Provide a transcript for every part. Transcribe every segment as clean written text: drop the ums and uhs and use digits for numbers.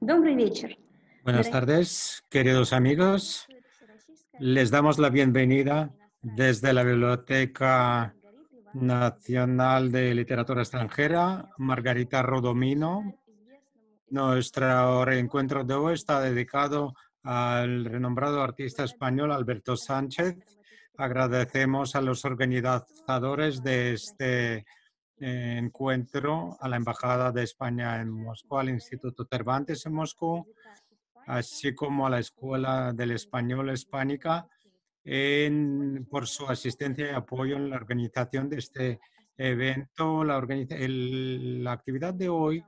Добрый вечер. Buenas tardes, queridos amigos. Les damos la bienvenida desde la Biblioteca Nacional de Literatura Extranjera, Margarita Rodomino. Nuestro reencuentro de hoy está dedicado al renombrado artista español Alberto Sánchez. Agradecemos a los organizadores de este encuentro, a la Embajada de España en Moscú, al Instituto Cervantes en Moscú, así como a la Escuela del Español Hispánica por su asistencia y apoyo en la organización de este evento. La actividad de hoy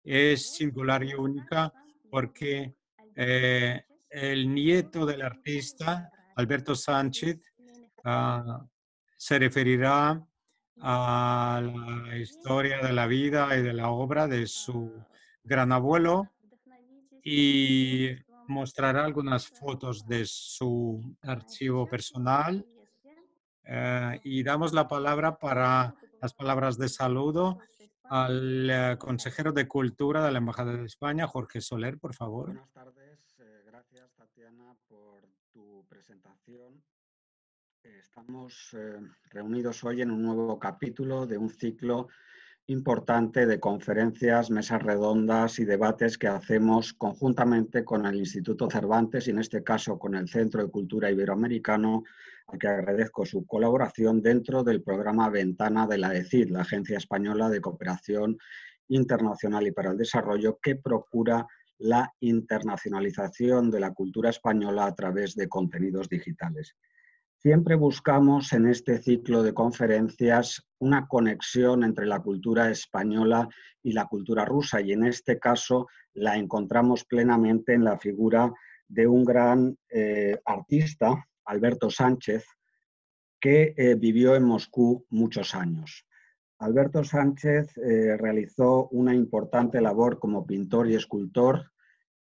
es singular y única porque el nieto del artista, Alberto Sánchez, ah, se referirá a la historia de la vida y de la obra de su gran abuelo y mostrará algunas fotos de su archivo personal. Y damos la palabra para las palabras de saludo al consejero de Cultura de la Embajada de España, Jorge Soler, por favor. Buenas tardes, gracias Tatiana por tu presentación. Estamos reunidos hoy en un nuevo capítulo de un ciclo importante de conferencias, mesas redondas y debates que hacemos conjuntamente con el Instituto Cervantes y en este caso con el Centro de Cultura Iberoamericano, al que agradezco su colaboración dentro del programa Ventana de la ECID, la Agencia Española de Cooperación Internacional y para el Desarrollo, que procura la internacionalización de la cultura española a través de contenidos digitales. Siempre buscamos en este ciclo de conferencias una conexión entre la cultura española y la cultura rusa y en este caso la encontramos plenamente en la figura de un gran artista, Alberto Sánchez, que vivió en Moscú muchos años. Alberto Sánchez realizó una importante labor como pintor y escultor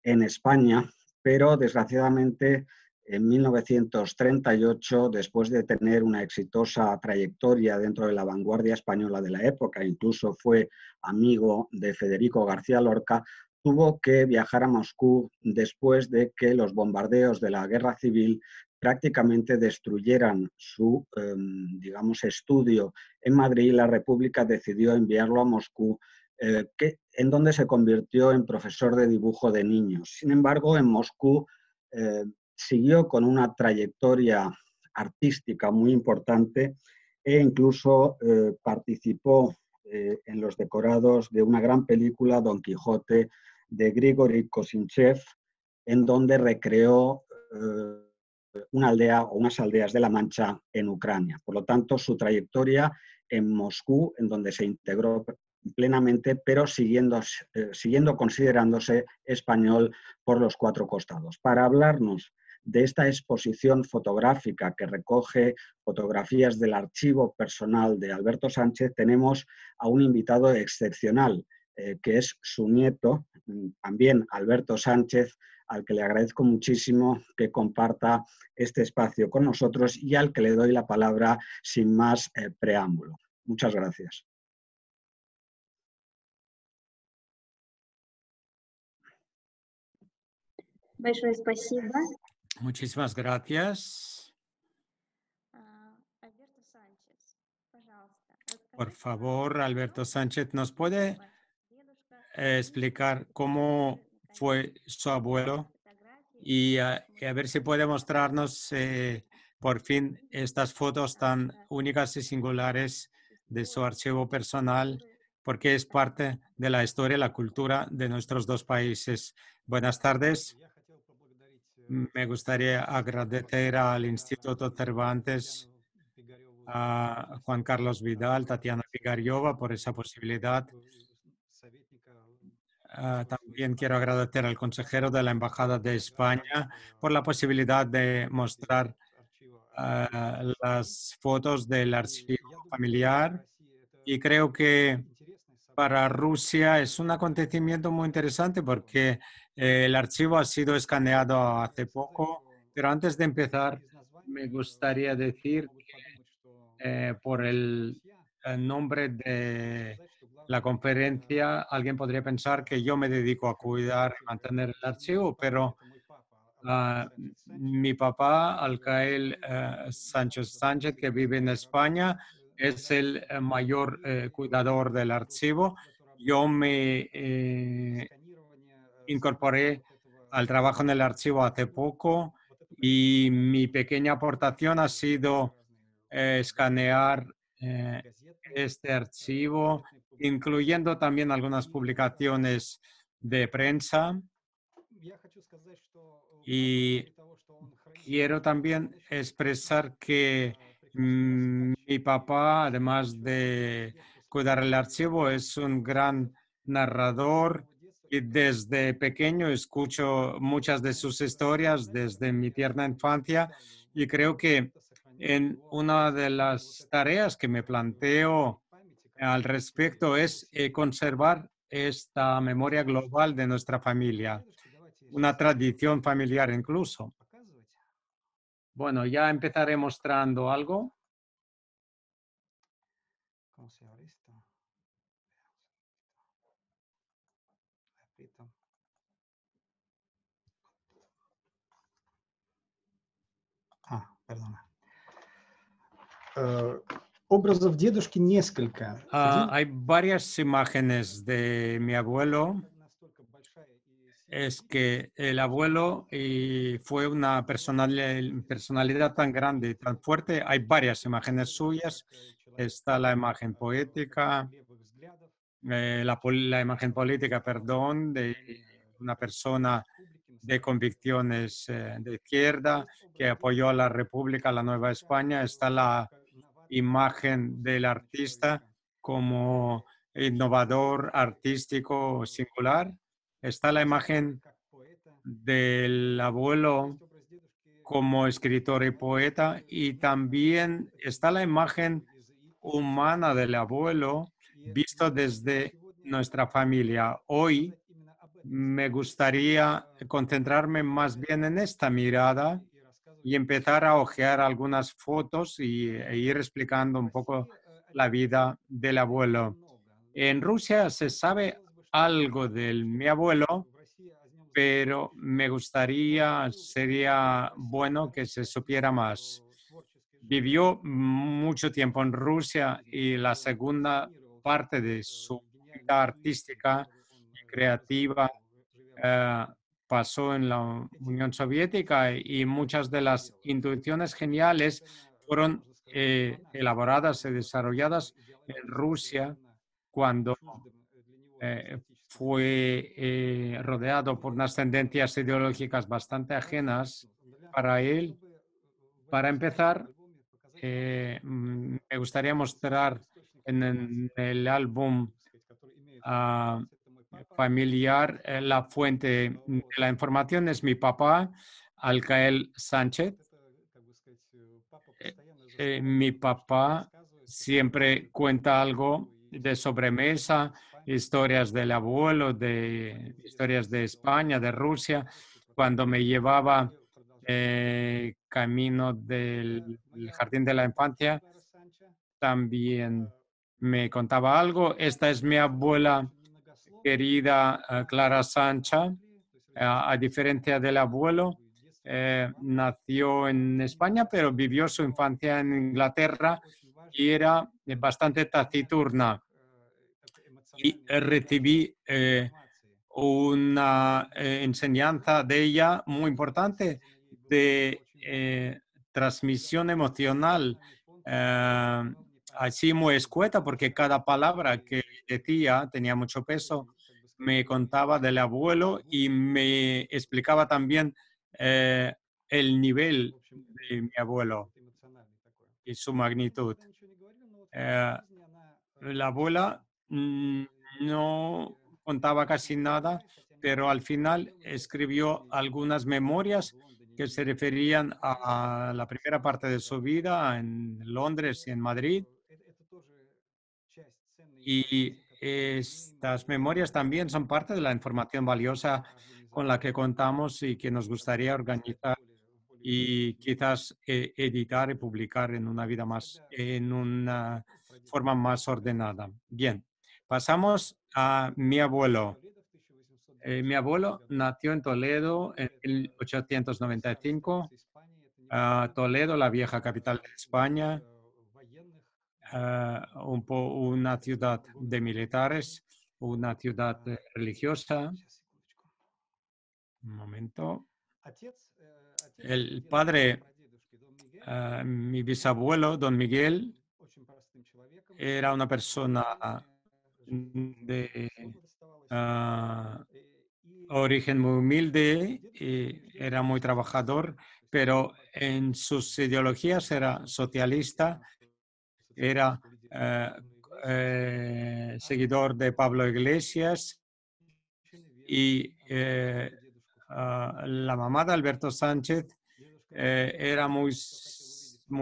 en España, pero desgraciadamente en 1938, después de tener una exitosa trayectoria dentro de la vanguardia española de la época, incluso fue amigo de Federico García Lorca, tuvo que viajar a Moscú después de que los bombardeos de la Guerra Civil prácticamente destruyeran su, digamos, estudio en Madrid y la República decidió enviarlo a Moscú, en donde se convirtió en profesor de dibujo de niños. Sin embargo, en Moscú siguió con una trayectoria artística muy importante e incluso participó en los decorados de una gran película, Don Quijote, de Grigori Kosinchev, en donde recreó una aldea o unas aldeas de la Mancha en Ucrania. Por lo tanto, su trayectoria en Moscú, en donde se integró plenamente, pero siguiendo considerándose español por los cuatro costados. Para hablarnos de esta exposición fotográfica que recoge fotografías del archivo personal de Alberto Sánchez, tenemos a un invitado excepcional, que es su nieto, también Alberto Sánchez, al que le agradezco muchísimo que comparta este espacio con nosotros y al que le doy la palabra sin más preámbulo. Muchas gracias. Большое спасибо. Muchísimas gracias. Альберто Sánchez, пожалуйста. Por favor, Alberto Sánchez, ¿nos puede explicar cómo fue su abuelo? Y a ver si puede mostrarnos por fin estas fotos tan únicas y singulares de su archivo personal, porque es parte de la historia y la cultura de nuestros dos países. Buenas tardes. Me gustaría agradecer al Instituto Cervantes, a Juan Carlos Vidal, Tatiana Figariova por esa posibilidad. También quiero agradecer al consejero de la Embajada de España por la posibilidad de mostrar las fotos del archivo familiar. Y creo que para Rusia es un acontecimiento muy interesante porque el archivo ha sido escaneado hace poco, pero antes de empezar me gustaría decir que por el nombre de la conferencia, alguien podría pensar que yo me dedico a cuidar y mantener el archivo, pero mi papá, Alcael Sánchez Sánchez, que vive en España, es el mayor cuidador del archivo. Yo me incorporé al trabajo en el archivo hace poco y mi pequeña aportación ha sido escanear este archivo, incluyendo también algunas publicaciones de prensa. Y quiero también expresar que mi papá, además de cuidar el archivo, es un gran narrador y desde pequeño escucho muchas de sus historias desde mi tierna infancia y creo que en una de las tareas que me planteo al respecto es conservar esta memoria global de nuestra familia, una tradición familiar incluso. Bueno, ya empezaré mostrando algo. ¿Cómo se llama esto? Repito. Perdona. Образов дедушки несколько. Hay varias imágenes de mi abuelo. Es que el abuelo fue una personalidad tan grande y tan fuerte. Hay varias imágenes suyas. Está la imagen poética, la imagen política, perdón, de una persona de convicciones de izquierda que apoyó a la República, a la Nueva España. Está la imagen del artista como innovador, artístico, singular. Está la imagen del abuelo como escritor y poeta y también está la imagen humana del abuelo visto desde nuestra familia. Hoy me gustaría concentrarme más bien en esta mirada y empezar a hojear algunas fotos e ir explicando un poco la vida del abuelo. En Rusia se sabe algo de mi abuelo, pero me gustaría, sería bueno que se supiera más. Vivió mucho tiempo en Rusia y la segunda parte de su vida artística y creativa pasó en la Unión Soviética y muchas de las intuiciones geniales fueron elaboradas y desarrolladas en Rusia cuando fue rodeado por unas tendencias ideológicas bastante ajenas para él. Para empezar, me gustaría mostrar en el álbum familiar la fuente de la información es mi papá, Alcael Sánchez. Mi papá siempre cuenta algo de sobremesa, historias del abuelo, de historias de España, de Rusia, cuando me llevaba camino del jardín de la infancia, también me contaba algo. Esta es mi abuela querida Clara Sancha. A diferencia del abuelo, nació en España, pero vivió su infancia en Inglaterra y era bastante taciturna. Y recibí una enseñanza de ella muy importante de transmisión emocional, así muy escueta, porque cada palabra que decía tenía mucho peso. Me contaba del abuelo y me explicaba también el nivel de mi abuelo y su magnitud. La abuela no contaba casi nada, pero al final escribió algunas memorias que se referían a la primera parte de su vida en Londres y en Madrid. Y estas memorias también son parte de la información valiosa con la que contamos y que nos gustaría organizar y quizás editar y publicar en una vida más, en una forma más ordenada. Bien, Pasamos a mi abuelo. Mi abuelo nació en Toledo en 1895. Toledo, la vieja capital de España, una ciudad de militares, una ciudad religiosa. Un momento. El padre, mi bisabuelo, don Miguel, era una persona de origen muy humilde, y era muy trabajador, pero en sus ideologías era socialista, era seguidor de Pablo Iglesias y la mamá de Alberto Sánchez era muy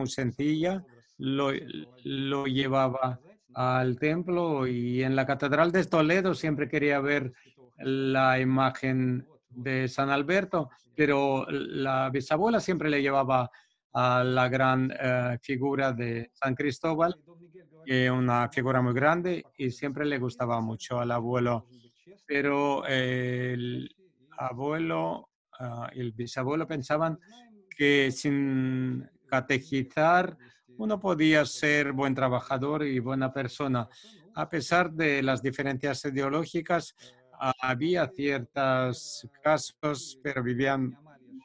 sencilla, lo llevaba al templo y en la Catedral de Toledo siempre quería ver la imagen de San Alberto, pero la bisabuela siempre le llevaba a la gran figura de San Cristóbal, una figura muy grande, y siempre le gustaba mucho al abuelo. Pero el abuelo y el bisabuelo pensaban que sin catechizar uno podía ser buen trabajador y buena persona. A pesar de las diferencias ideológicas, había ciertos casos, pero vivían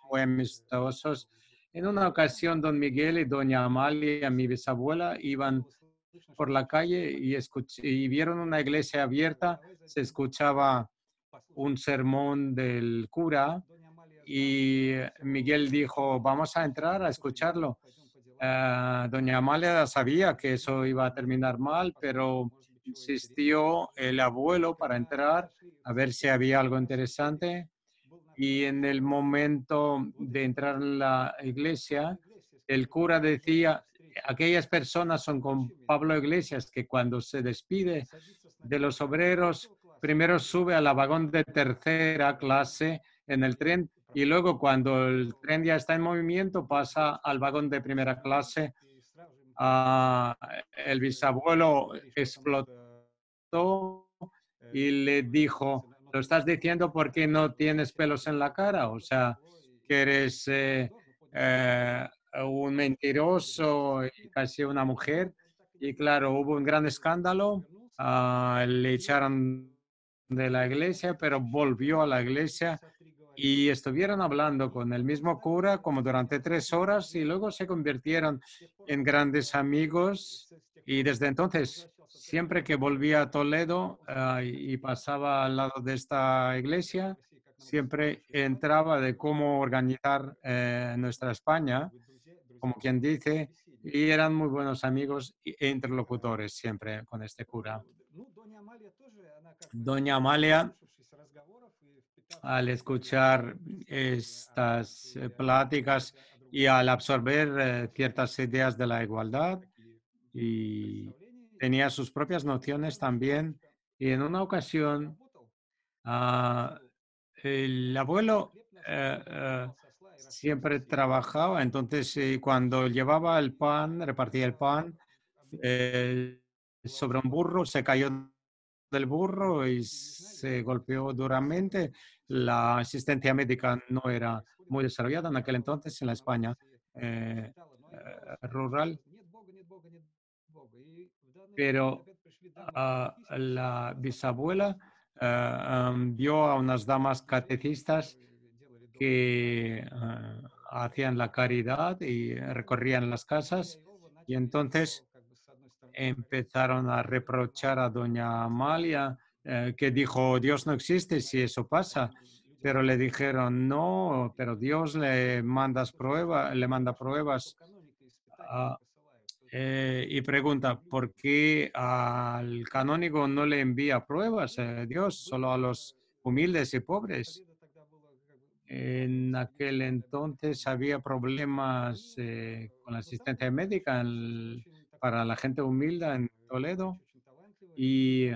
muy amistosos. En una ocasión, don Miguel y doña Amalia, mi bisabuela, iban por la calle y vieron una iglesia abierta. Se escuchaba un sermón del cura y Miguel dijo, vamos a entrar a escucharlo. Doña Amalia sabía que eso iba a terminar mal, pero insistió el abuelo para entrar a ver si había algo interesante. Y en el momento de entrar en la iglesia, el cura decía, aquellas personas son con Pablo Iglesias, que cuando se despide de los obreros, primero sube a la vagón de tercera clase en el tren y luego cuando el tren ya está en movimiento pasa al vagón de primera clase. El bisabuelo explotó y le dijo, ¿lo estás diciendo porque no tienes pelos en la cara? O sea, que eres un mentiroso y casi una mujer. Y claro, hubo un gran escándalo. Le echaron de la iglesia, pero volvió a la iglesia y estuvieron hablando con el mismo cura como durante 3 horas y luego se convirtieron en grandes amigos. Y desde entonces, siempre que volvía a Toledo y pasaba al lado de esta iglesia, siempre entraba de cómo organizar nuestra España, como quien dice, y eran muy buenos amigos e interlocutores siempre con este cura. Doña Amalia, al escuchar estas pláticas y al absorber ciertas ideas de la igualdad, y tenía sus propias nociones también. Y en una ocasión, ah, el abuelo siempre trabajaba, entonces cuando llevaba el pan, repartía el pan sobre un burro, se cayó del burro y se golpeó duramente. La asistencia médica no era muy desarrollada en aquel entonces en la España rural, pero la bisabuela vio a unas damas catecistas que hacían la caridad y recorrían las casas y entonces empezaron a reprochar a doña Amalia que dijo, Dios no existe si eso pasa. Pero le dijeron, no, pero Dios le manda pruebas. Y pregunta, ¿por qué al canónigo no le envía pruebas Dios, solo a los humildes y pobres? En aquel entonces había problemas con la asistencia médica para la gente humilde en Toledo y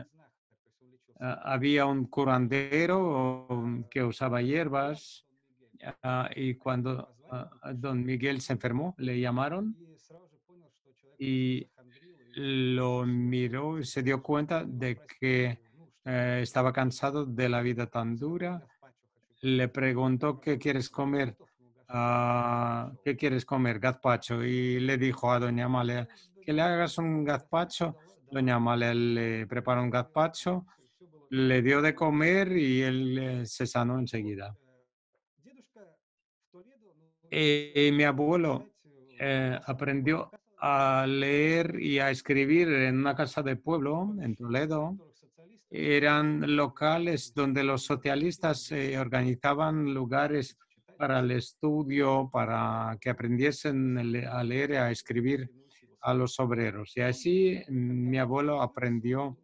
había un curandero que usaba hierbas y cuando don Miguel se enfermó, le llamaron y lo miró y se dio cuenta de que estaba cansado de la vida tan dura. Le preguntó, ¿qué quieres comer? ¿Qué quieres comer? Gazpacho. Y le dijo a doña Amalia que le hagas un gazpacho. Doña Amalia le preparó un gazpacho, le dio de comer y él se sanó enseguida. Mi abuelo aprendió a leer y a escribir en una casa de pueblo en Toledo. Eran locales donde los socialistas organizaban lugares para el estudio, para que aprendiesen a leer y a escribir a los obreros. Y así mi abuelo aprendió.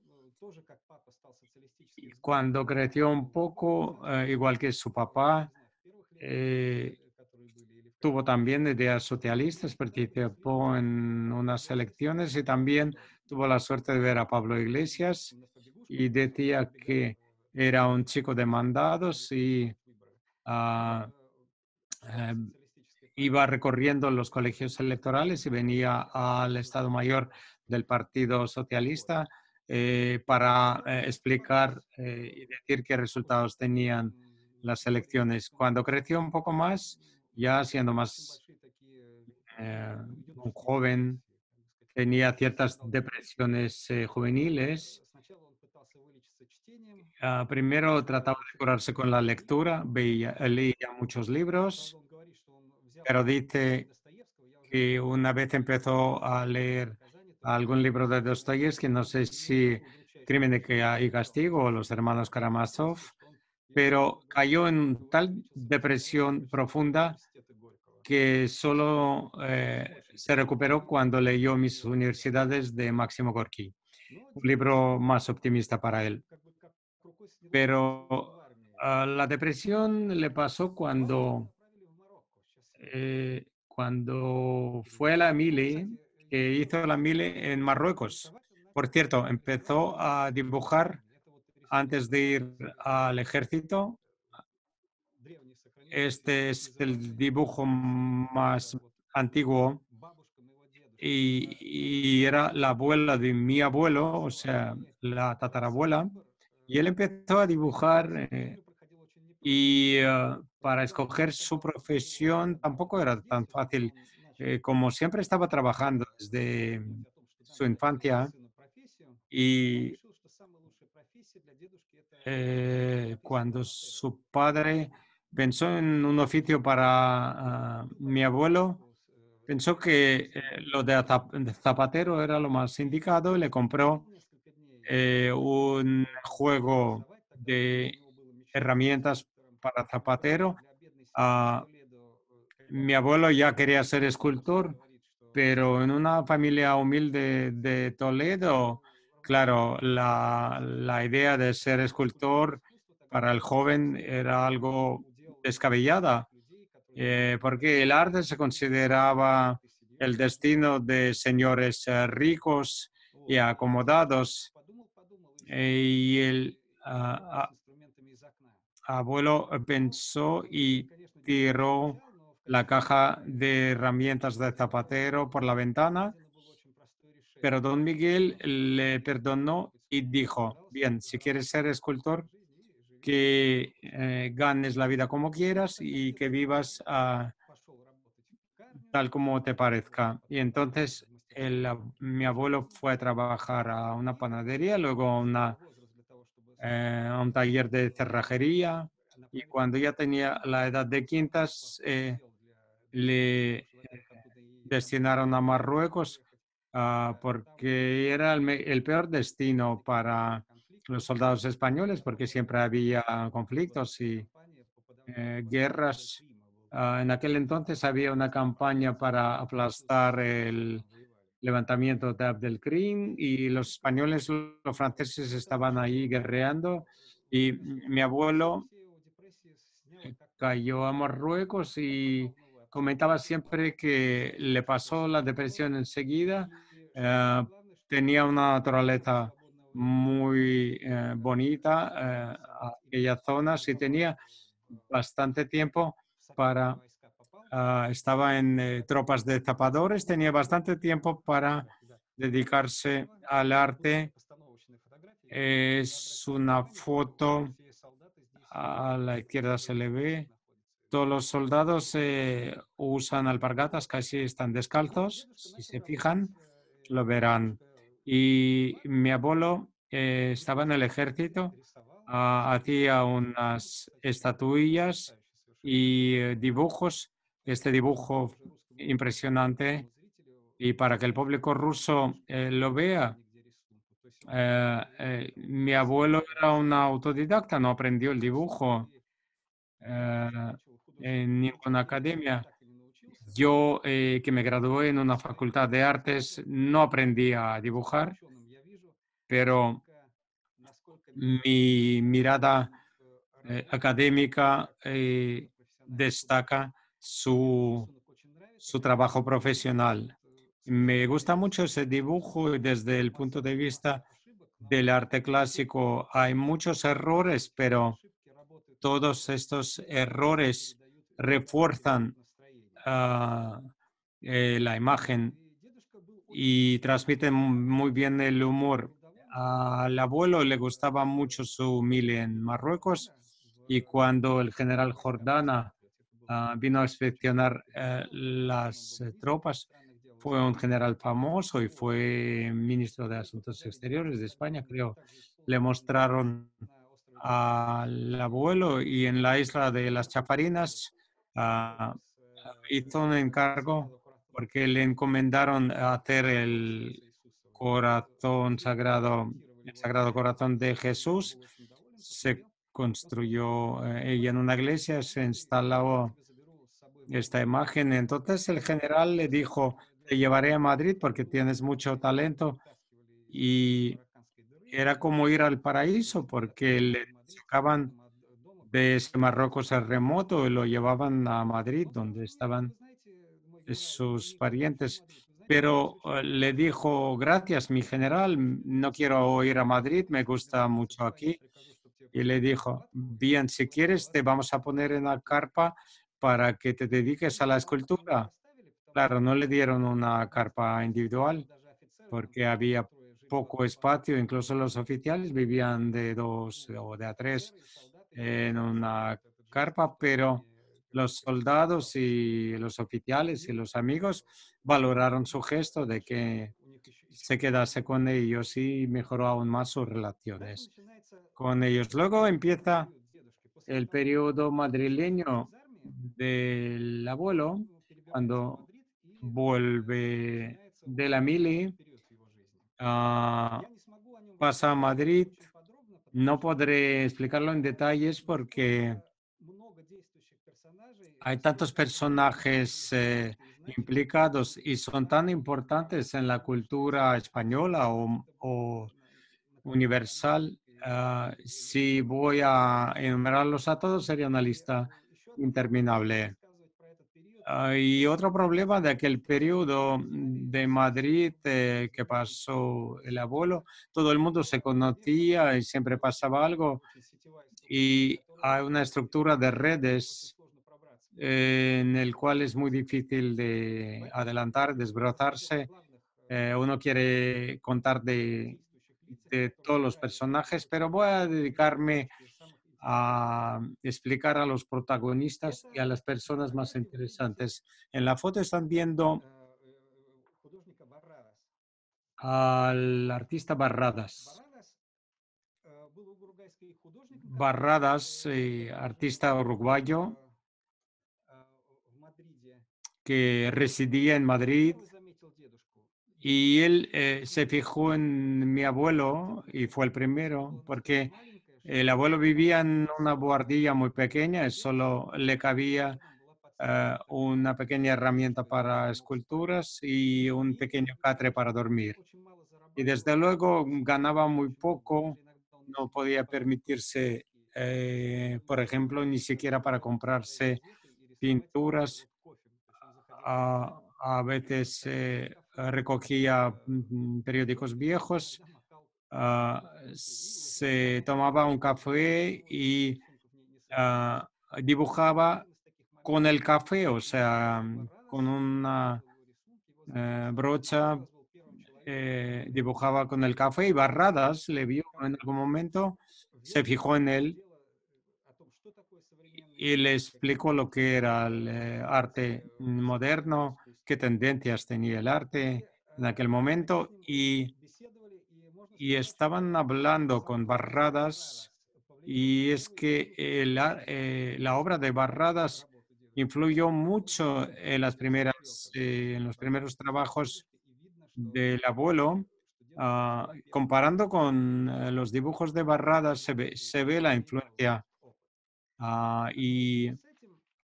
Y cuando creció un poco, igual que su papá, eh, tuvo también ideas socialistas, participó en unas elecciones y también tuvo la suerte de ver a Pablo Iglesias y decía que era un chico de mandados y ah, eh, iba recorriendo los colegios electorales y venía al Estado Mayor del Partido Socialista para explicar y decir qué resultados tenían las elecciones. Cuando creció un poco más, ya siendo más eh, un joven, tenía ciertas depresiones juveniles. Primero trataba de curarse con la lectura, leía muchos libros, pero dice que una vez empezó a leer algún libro de Dostoyevsky, no sé si Crimen y Castigo o Los Hermanos Karamazov, pero cayó en tal depresión profunda que solo se recuperó cuando leyó Mis universidades de Máximo Gorki, un libro más optimista para él. Pero la depresión le pasó cuando fue a la mili, que hizo la mili en Marruecos. Por cierto, empezó a dibujar antes de ir al ejército. Este es el dibujo más antiguo y era la abuela de mi abuelo, o sea, la tatarabuela. Y él empezó a dibujar y para escoger su profesión tampoco era tan fácil. Como siempre estaba trabajando desde su infancia y cuando su padre pensó en un oficio para mi abuelo, pensó que lo de zapatero era lo más indicado y le compró un juego de herramientas para zapatero. Ah, Mi abuelo ya quería ser escultor, pero en una familia humilde de Toledo, claro, la idea de ser escultor para el joven era algo descabellada, porque el arte se consideraba el destino de señores ricos y acomodados, y el abuelo pensó y tiró la caja de herramientas de zapatero por la ventana, pero don Miguel le perdonó y dijo, bien, si quieres ser escultor, que ganes la vida como quieras y que vivas tal como te parezca. Y entonces mi abuelo fue a trabajar a una panadería, luego a un taller de cerrajería, y cuando ya tenía la edad de quintas, le destinaron a Marruecos porque era el peor destino para los soldados españoles, porque siempre había conflictos y guerras. En aquel entonces había una campaña para aplastar el levantamiento de Abdelkrim y los españoles, los franceses estaban ahí guerreando y mi abuelo cayó a Marruecos y comentaba siempre que le pasó la depresión enseguida. Eh, Tenía una naturaleza muy bonita, aquellas zonas, y tenía bastante tiempo para, estaba en tropas de zapadores, tenía bastante tiempo para dedicarse al arte. Es una foto, a la izquierda se le ve. Todos los soldados usan alpargatas, casi están descalzos. Si se fijan, lo verán. Y mi abuelo estaba en el ejército, hacía unas estatuillas y dibujos. Este dibujo impresionante, y para que el público ruso lo vea, mi abuelo era un autodidacta, no aprendió el dibujo eh, en ninguna academia. Yo, que me gradué en una facultad de artes, no aprendí a dibujar, pero mi mirada académica destaca su trabajo profesional. Me gusta mucho ese dibujo y desde el punto de vista del arte clásico hay muchos errores, pero todos estos errores refuerzan la imagen y transmiten muy bien el humor. Al abuelo le gustaba mucho su mili en Marruecos, y cuando el general Jordana vino a inspeccionar las tropas, fue un general famoso y fue ministro de Asuntos Exteriores de España, creo. Le mostraron al abuelo y en la isla de las Chafarinas hizo un encargo porque le encomendaron hacer el corazón sagrado, el Sagrado Corazón de Jesús. Se construyó y en una iglesia se instaló esta imagen. Entonces el general le dijo: te llevaré a Madrid porque tienes mucho talento. Y era como ir al paraíso porque le sacaban de ese Marruecos el remoto y lo llevaban a Madrid, donde estaban sus parientes. Pero le dijo: gracias, mi general, no quiero ir a Madrid, me gusta mucho aquí. Y le dijo: bien, si quieres, te vamos a poner en la carpa para que te dediques a la escultura. Claro, no le dieron una carpa individual porque había poco espacio, incluso los oficiales vivían de dos o de a tres en una carpa, pero los soldados y los oficiales y los amigos valoraron su gesto de que se quedase con ellos y mejoró aún más sus relaciones con ellos. Luego empieza el periodo madrileño del abuelo, cuando vuelve de la mili, pasa a Madrid. No podré explicarlo en detalles porque hay tantos personajes implicados y son tan importantes en la cultura española o universal. Si voy a enumerarlos a todos, sería una lista interminable. Y otro problema de aquel periodo de Madrid que pasó el abuelo, todo el mundo se conocía y siempre pasaba algo, y hay una estructura de redes en el cual es muy difícil de adelantar, desbrozarse. Uno quiere contar de todos los personajes, pero voy a dedicarme a explicar a los protagonistas y a las personas más interesantes. En la foto están viendo al artista Barradas. Barradas, artista uruguayo que residía en Madrid, y él se fijó en mi abuelo y fue el primero, porque el abuelo vivía en una buhardilla muy pequeña y solo le cabía una pequeña herramienta para esculturas y un pequeño catre para dormir. Y desde luego ganaba muy poco, no podía permitirse, por ejemplo, ni siquiera para comprarse pinturas. A veces recogía periódicos viejos, se tomaba un café y dibujaba con el café, o sea, con una brocha, dibujaba con el café y Barradas le vio en algún momento, se fijó en él y le explicó lo que era el arte moderno, qué tendencias tenía el arte en aquel momento y estaban hablando con Barradas y es que la obra de Barradas influyó mucho en en los primeros trabajos del abuelo. Comparando con los dibujos de Barradas se ve la influencia y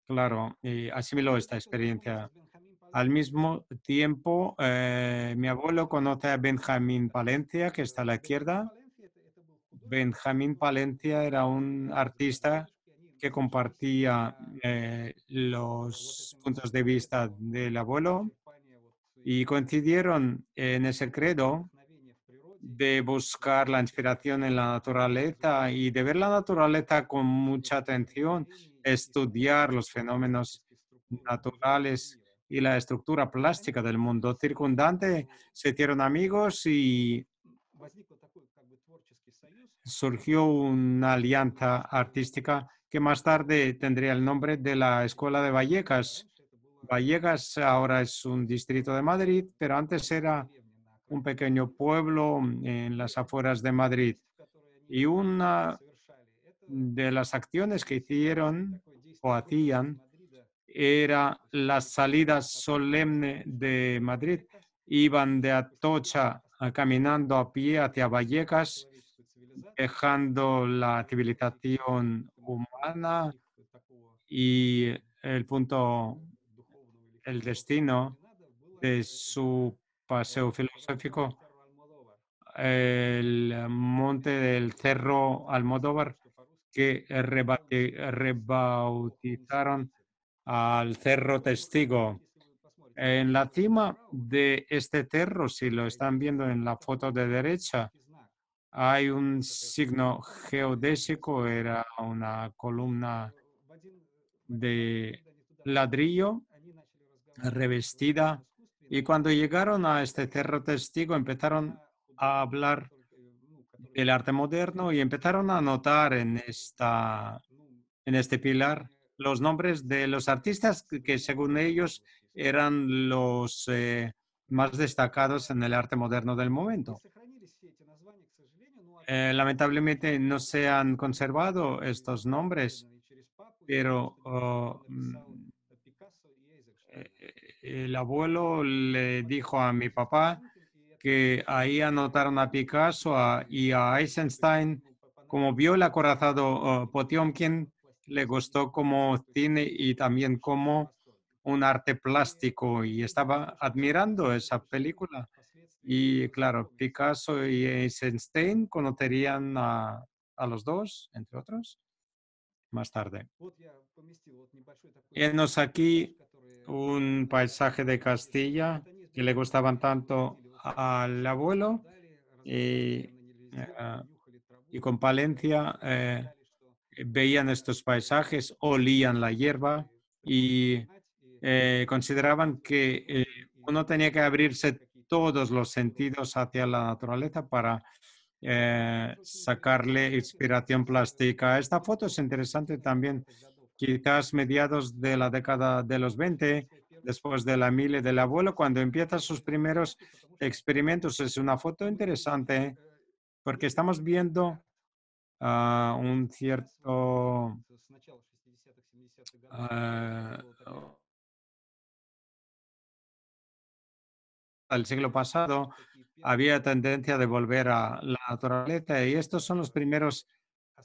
claro, asimiló esta experiencia. Al mismo tiempo, mi abuelo conoce a Benjamín Palencia, que está a la izquierda. Benjamín Palencia era un artista que compartía los puntos de vista del abuelo y coincidieron en ese credo de buscar la inspiración en la naturaleza y de ver la naturaleza con mucha atención, estudiar los fenómenos naturales y la estructura plástica del mundo circundante. Se hicieron amigos y surgió una alianza artística que más tarde tendría el nombre de la Escuela de Vallecas. Vallecas ahora es un distrito de Madrid, pero antes era un pequeño pueblo en las afueras de Madrid. Y una de las acciones que hicieron o hacían era las salidas solemnes de Madrid. Iban de Atocha caminando a pie hacia Vallecas, dejando la civilización humana y el destino de su paseo filosófico, el monte del Cerro Almodóvar, que rebautizaron al Cerro Testigo. En la cima de este cerro, si lo están viendo en la foto de derecha, hay un signo geodésico, era una columna de ladrillo revestida. Y cuando llegaron a este cerro testigo empezaron a hablar del arte moderno y empezaron a anotar en este pilar los nombres de los artistas que según ellos eran los más destacados en el arte moderno del momento. Lamentablemente no se han conservado estos nombres, pero el abuelo le dijo a mi papá que ahí anotaron a Picasso y a Eisenstein. Como vio el acorazado Potiomkin, le gustó como cine y también como un arte plástico y estaba admirando esa película. Y claro, Picasso y Eisenstein conocerían a los dos, entre otros, más tarde. Enos aquí un paisaje de Castilla que le gustaban tanto al abuelo y, y con Palencia veían estos paisajes, olían la hierba y consideraban que uno tenía que abrirse todos los sentidos hacia la naturaleza para sacarle inspiración plástica. Esta foto es interesante también, quizás mediados de la década de los 20, después de la mili del abuelo, cuando empieza sus primeros experimentos. Es una foto interesante porque estamos viendo un cierto al siglo pasado había tendencia de volver a la naturaleza y estos son los primeros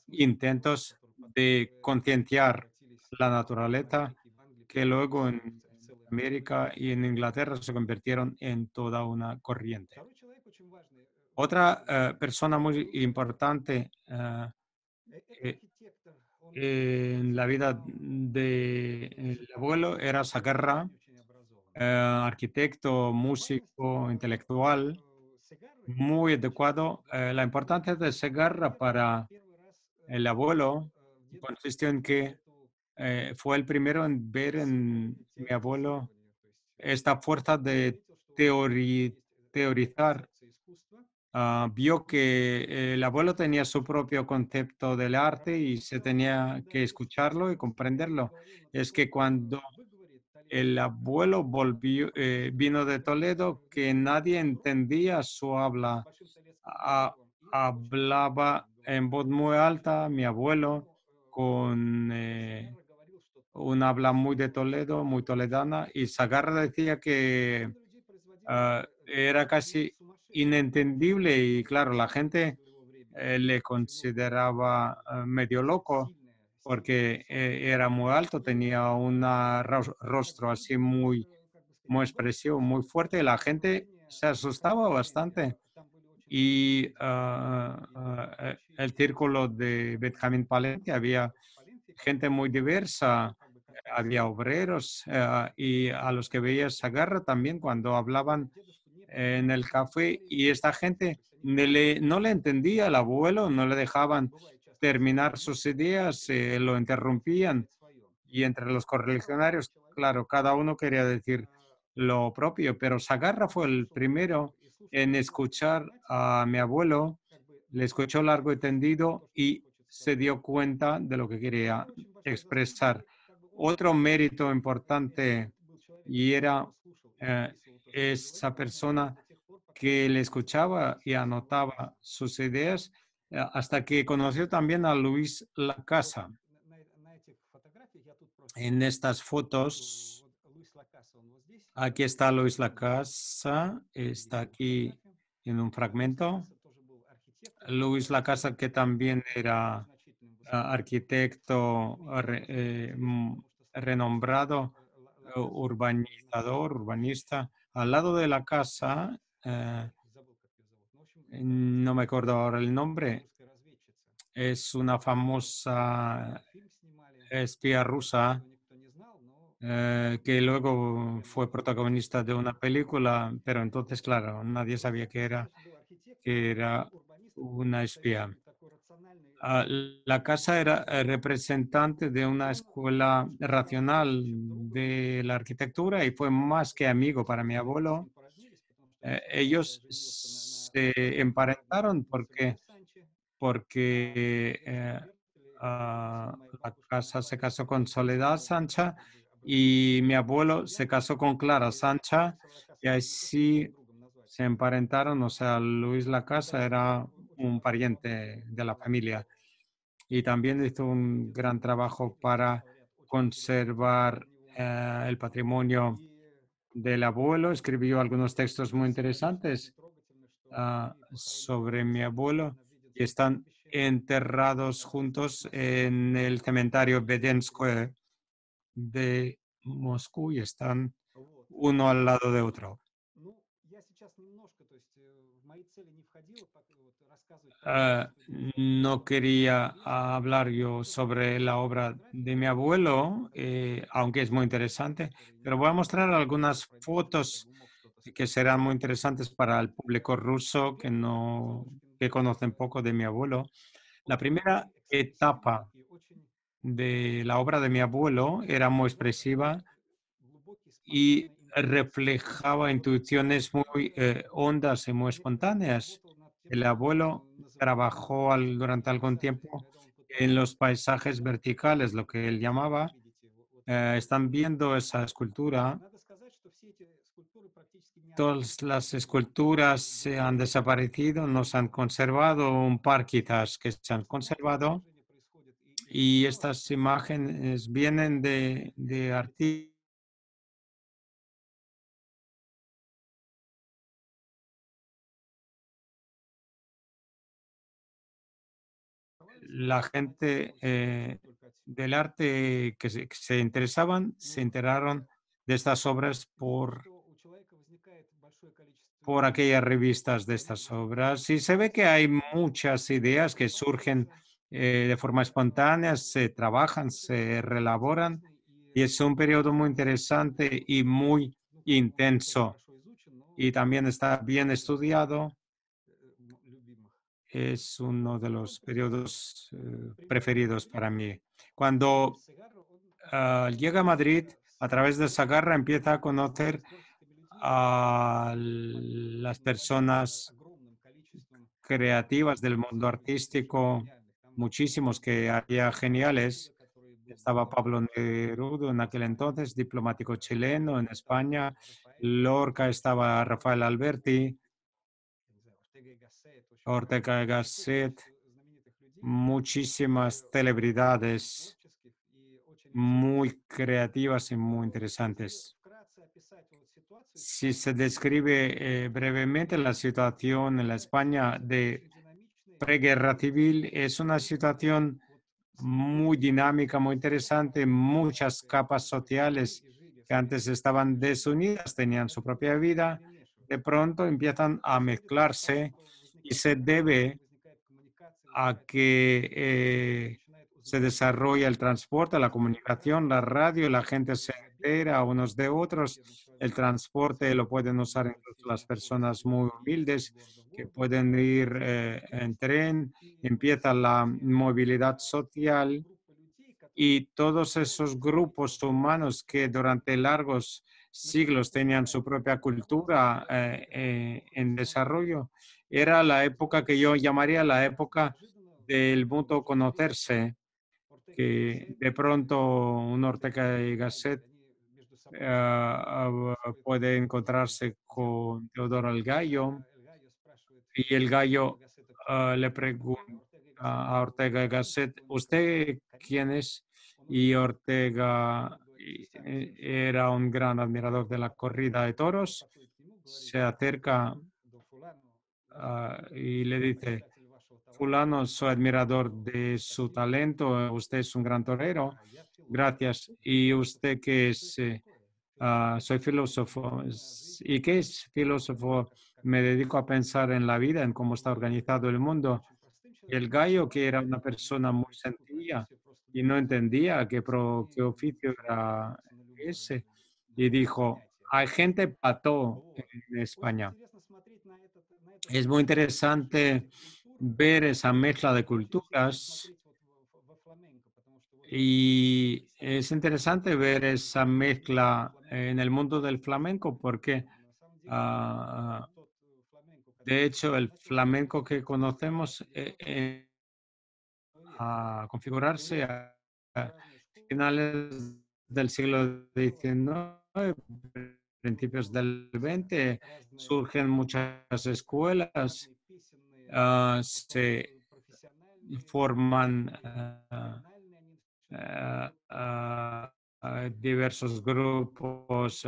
intentos de concienciar la naturaleza que luego en América y en Inglaterra se convirtieron en toda una corriente. Otra persona muy importante en la vida del abuelo era Sagarra, arquitecto, músico, intelectual, muy adecuado. La importancia de Segarra para el abuelo consistió en que fue el primero en ver en mi abuelo esta fuerza de teorizar, vio que el abuelo tenía su propio concepto del arte y se tenía que escucharlo y comprenderlo. Es que cuando el abuelo vino de Toledo, que nadie entendía su habla. Hablaba en voz muy alta, mi abuelo, con un habla muy de Toledo, muy toledana, y Sagarra decía que era casi inentendible y claro, la gente le consideraba medio loco porque era muy alto, tenía un rostro así muy expresivo, muy fuerte, y la gente se asustaba bastante. Y el círculo de Benjamín Paletti había gente muy diversa, había obreros y a los que veía Sagarra también cuando hablaban en el café y esta gente no le entendía al abuelo, no le dejaban terminar sus ideas, lo interrumpían y entre los correligionarios, claro, cada uno quería decir lo propio, pero Sagarra fue el primero en escuchar a mi abuelo, le escuchó largo y tendido y se dio cuenta de lo que quería expresar. Otro mérito importante y era eh, esa persona que le escuchaba y anotaba sus ideas hasta que conoció también a Luis Lacasa. En estas fotos, aquí está Luis Lacasa, está aquí en un fragmento. Luis Lacasa, que también era arquitecto renombrado, urbanista. Al lado de la casa, no me acuerdo ahora el nombre, es una famosa espía rusa que luego fue protagonista de una película, pero entonces, claro, nadie sabía que era una espía. La casa era representante de una escuela racional de la arquitectura y fue más que amigo para mi abuelo. Ellos se emparentaron porque la casa se casó con Soledad Sancha y mi abuelo se casó con Clara Sancha y así se emparentaron. O sea, Luis Lacasa era un pariente de la familia y también hizo un gran trabajo para conservar el patrimonio del abuelo. Escribió algunos textos muy interesantes sobre mi abuelo y están enterrados juntos en el cementerio Vedenskoe de Moscú y están uno al lado de otro. No quería hablar yo sobre la obra de mi abuelo, aunque es muy interesante, pero voy a mostrar algunas fotos que serán muy interesantes para el público ruso que conocen poco de mi abuelo. La primera etapa de la obra de mi abuelo era muy expresiva y reflejaba intuiciones muy hondas y muy espontáneas. El abuelo trabajó durante algún tiempo en los paisajes verticales, lo que él llamaba. Están viendo esa escultura. Todas las esculturas se han desaparecido, no se han conservado, un par quizás que se han conservado. Y estas imágenes vienen de artistas. La gente del arte que se interesaban se enteraron de estas obras por aquellas revistas de estas obras. Y se ve que hay muchas ideas que surgen de forma espontánea, se trabajan, se reelaboran y es un periodo muy interesante y muy intenso. Y también está bien estudiado. Es uno de los periodos preferidos para mí. Cuando llega a Madrid, a través de Sagarra empieza a conocer a las personas creativas del mundo artístico, muchísimos que había geniales. Estaba Pablo Neruda en aquel entonces, diplomático chileno en España. Lorca estaba Rafael Alberti, Ortega y Gasset, muchísimas celebridades muy creativas y muy interesantes. Si se describe brevemente la situación en la España de preguerra civil, es una situación muy dinámica, muy interesante, muchas capas sociales que antes estaban desunidas, tenían su propia vida, de pronto empiezan a mezclarse y se debe a que se desarrolla el transporte, la comunicación, la radio, la gente se entera unos de otros. El transporte lo pueden usar incluso las personas muy humildes que pueden ir en tren. Empieza la movilidad social y todos esos grupos humanos que durante largos siglos tenían su propia cultura en desarrollo, era la época que yo llamaría la época del mutuo conocerse, que de pronto un Ortega y Gasset puede encontrarse con Teodoro el Gallo y el Gallo le pregunta a Ortega y Gasset, ¿usted quién es? Y Ortega era un gran admirador de la corrida de toros. Se acerca y le dice, fulano, soy admirador de su talento, usted es un gran torero, gracias. ¿Y usted qué es? Soy filósofo. ¿Y qué es filósofo? Me dedico a pensar en la vida, en cómo está organizado el mundo. Y el gallo, que era una persona muy sencilla y no entendía qué oficio era ese, y dijo, hay gente pató en España. Es muy interesante ver esa mezcla de culturas y es interesante ver esa mezcla en el mundo del flamenco porque, ah, de hecho, el flamenco que conocemos a configurarse a finales del siglo XIX, principios del XX, surgen muchas escuelas, se forman diversos grupos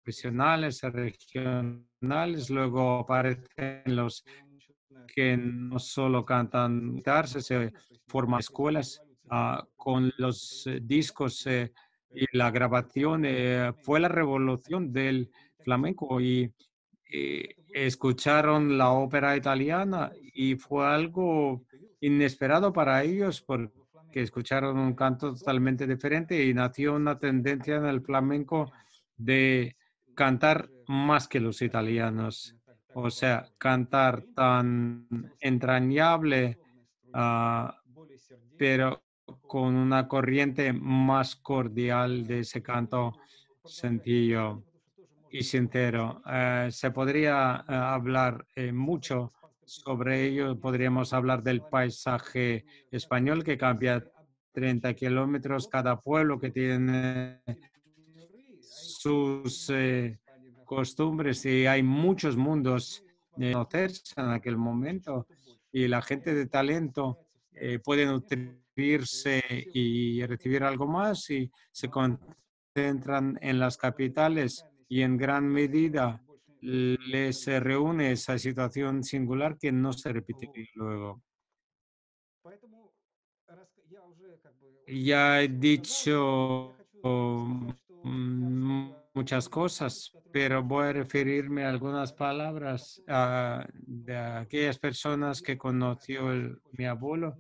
profesionales, regionales, luego aparecen los que no solo cantan guitarra, se forman escuelas con los discos y la grabación. Fue la revolución del flamenco y escucharon la ópera italiana y fue algo inesperado para ellos porque escucharon un canto totalmente diferente y nació una tendencia en el flamenco de cantar más que los italianos. O sea, cantar tan entrañable, ah, pero con una corriente más cordial de ese canto sencillo y sincero. Se podría hablar mucho sobre ello. Podríamos hablar del paisaje español que cambia 30 kilómetros cada pueblo que tiene sus costumbres y hay muchos mundos de conocerse en aquel momento y la gente de talento puede nutrirse y recibir algo más y se concentran en las capitales y en gran medida les reúne esa situación singular que no se repetiría luego. Ya he dicho muchas cosas, pero voy a referirme a algunas palabras de aquellas personas que conoció mi abuelo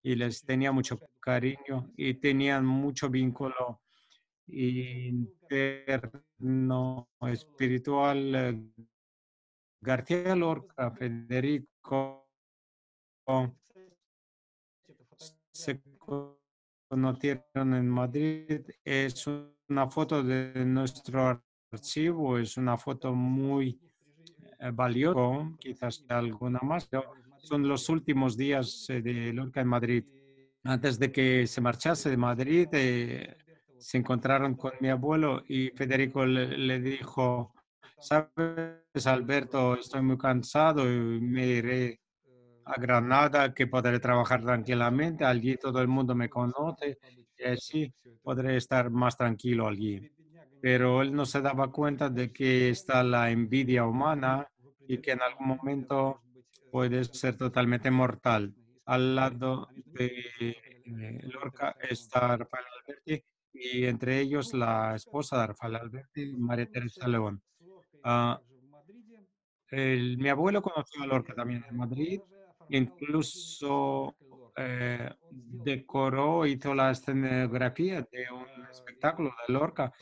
y les tenía mucho cariño y tenían mucho vínculo interno, espiritual. García Lorca, Federico, se conocieron en Madrid. Es una foto de nuestro archivo, es una foto muy valiosa, quizás alguna más, pero son los últimos días de Lorca en Madrid. Antes de que se marchase de Madrid, se encontraron con mi abuelo y Federico le dijo, sabes, Alberto, estoy muy cansado y me iré a Granada, que podré trabajar tranquilamente. Allí todo el mundo me conoce y así podré estar más tranquilo allí. Pero él no se daba cuenta de que está la envidia humana y que en algún momento puede ser totalmente mortal. Al lado de Lorca está Rafael Alberti y entre ellos la esposa de Rafael Alberti, María Teresa León. Ah, mi abuelo conoció a Lorca también en Madrid, incluso decoró, hizo la escenografía de un espectáculo de Lorca,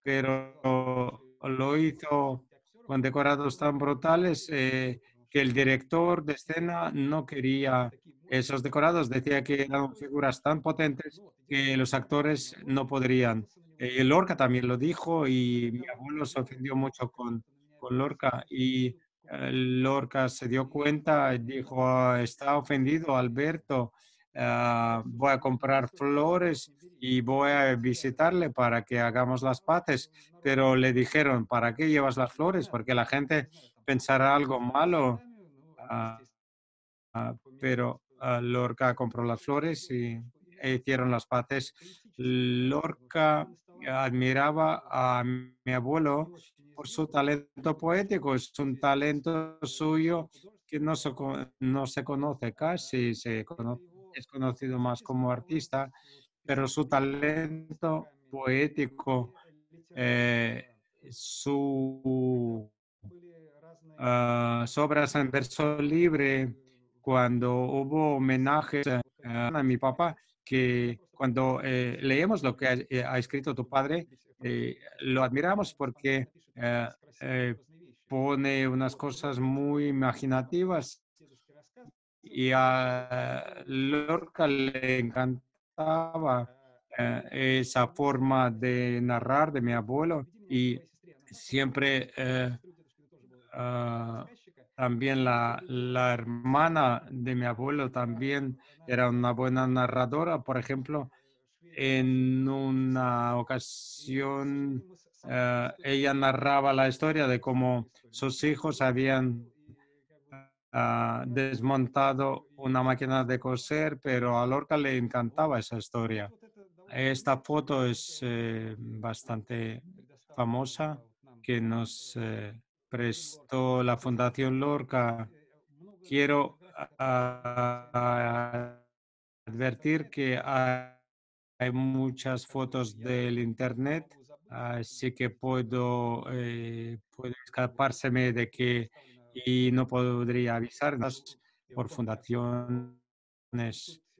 pero lo hizo con decorados tan brutales que el director de escena no quería esos decorados, decía que eran figuras tan potentes que los actores no podrían. Lorca también lo dijo y mi abuelo se ofendió mucho con Lorca y Lorca se dio cuenta y dijo, "Ah, está ofendido Alberto, voy a comprar flores y voy a visitarle para que hagamos las paces". Pero le dijeron, ¿para qué llevas las flores? Porque la gente pensará algo malo. Ah, pero Lorca compró las flores y hicieron las paces. Lorca admiraba a mi abuelo por su talento poético. Es un talento suyo que no se conoce casi, es conocido más como artista, pero su talento poético, eh, su obras en verso libre, cuando hubo homenajes a mi papá, que cuando leemos lo que ha escrito tu padre, lo admiramos porque eh, eh, pone unas cosas muy imaginativas y a Lorca le encantaba esa forma de narrar de mi abuelo y siempre ah, también la hermana de mi abuelo también era una buena narradora. Por ejemplo, en una ocasión ella narraba la historia de cómo sus hijos habían desmontado una máquina de coser, pero a Lorca le encantaba esa historia. Esta foto es bastante famosa que nos prestó la Fundación Lorca. Quiero advertir que hay muchas fotos del Internet, así que puede escapárseme de que y no podría avisarnos por fundaciones.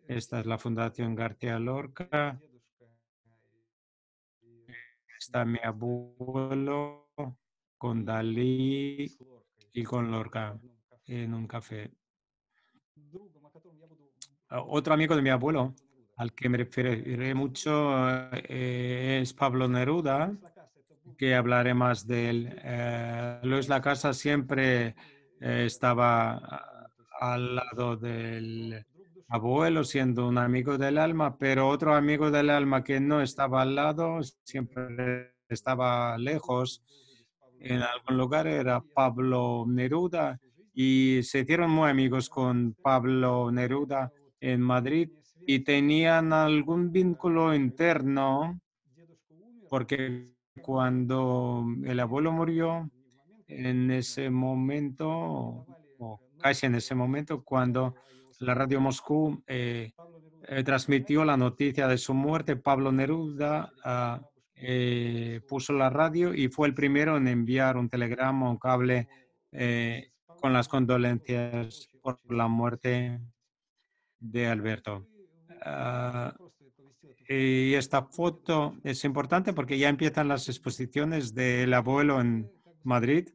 Esta es la Fundación García Lorca. Está mi abuelo con Dalí y con Lorca en un café. Otro amigo de mi abuelo, al que me referiré mucho, es Pablo Neruda, que hablaré más de él. Luis Lacasa siempre estaba al lado del abuelo, siendo un amigo del alma, pero otro amigo del alma que no estaba al lado, siempre estaba lejos en algún lugar, era Pablo Neruda, y se hicieron muy amigos con Pablo Neruda en Madrid y tenían algún vínculo interno porque cuando el abuelo murió, en ese momento, o casi en ese momento, cuando la radio Moscú transmitió la noticia de su muerte, Pablo Neruda puso la radio y fue el primero en enviar un telegrama, un cable con las condolencias por la muerte de Alberto. Ah, y esta foto es importante porque ya empiezan las exposiciones del abuelo en Madrid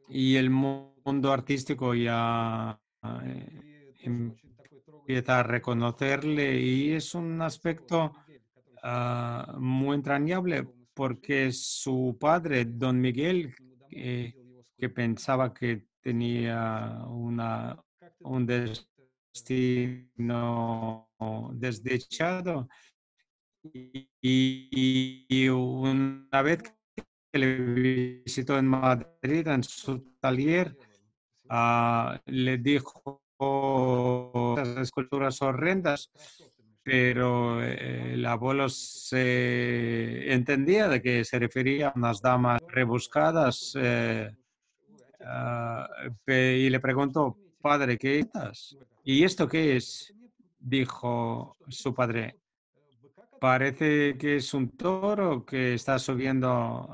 y el mundo artístico ya empieza a reconocerle y es un aspecto muy entrañable porque su padre, don Miguel, que pensaba que tenía un destino desdichado, y una vez que le visitó en Madrid, en su taller, le dijo esas esculturas horrendas, pero el abuelo se entendía de que se refería a unas damas rebuscadas, y le preguntó, padre, ¿qué es estas? ¿Y esto qué es? Dijo su padre. Parece que es un toro que está subiendo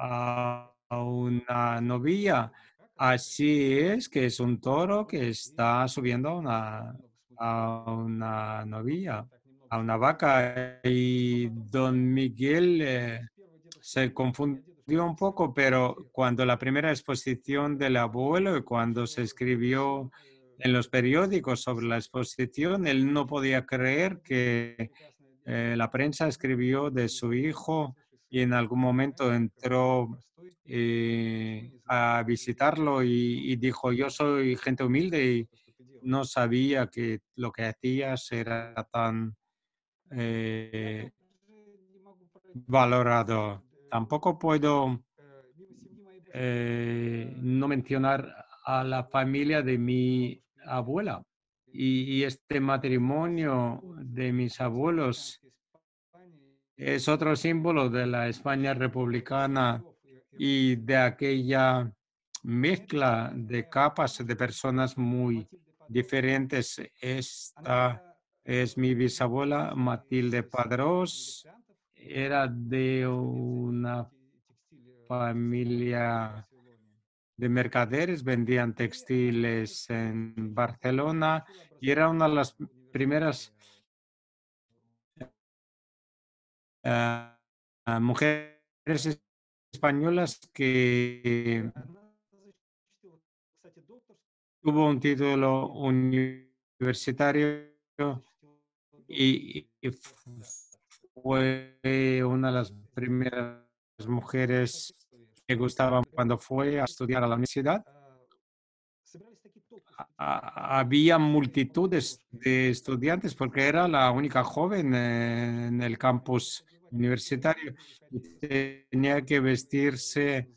a una novilla. Así es, que es un toro que está subiendo a una novilla, a una vaca. Y don Miguel se confundió un poco, pero cuando la primera exposición del abuelo y cuando se escribió en los periódicos sobre la exposición, él no podía creer que la prensa escribió de su hijo y en algún momento entró a visitarlo y dijo, yo soy gente humilde y no sabía que lo que hacías era tan valorado. Tampoco puedo no mencionar a la familia de mi abuela y este matrimonio de mis abuelos es otro símbolo de la España republicana y de aquella mezcla de capas de personas muy diferentes. Esta es mi bisabuela Matilde Padrós. Era de una familia de mercaderes, vendían textiles en Barcelona y era una de las primeras ah, mujeres españolas que tuvo un título universitario y fue una de las primeras mujeres que gustaban cuando fue a estudiar a la universidad. Había multitudes de estudiantes porque era la única joven en el campus universitario y tenía que vestirse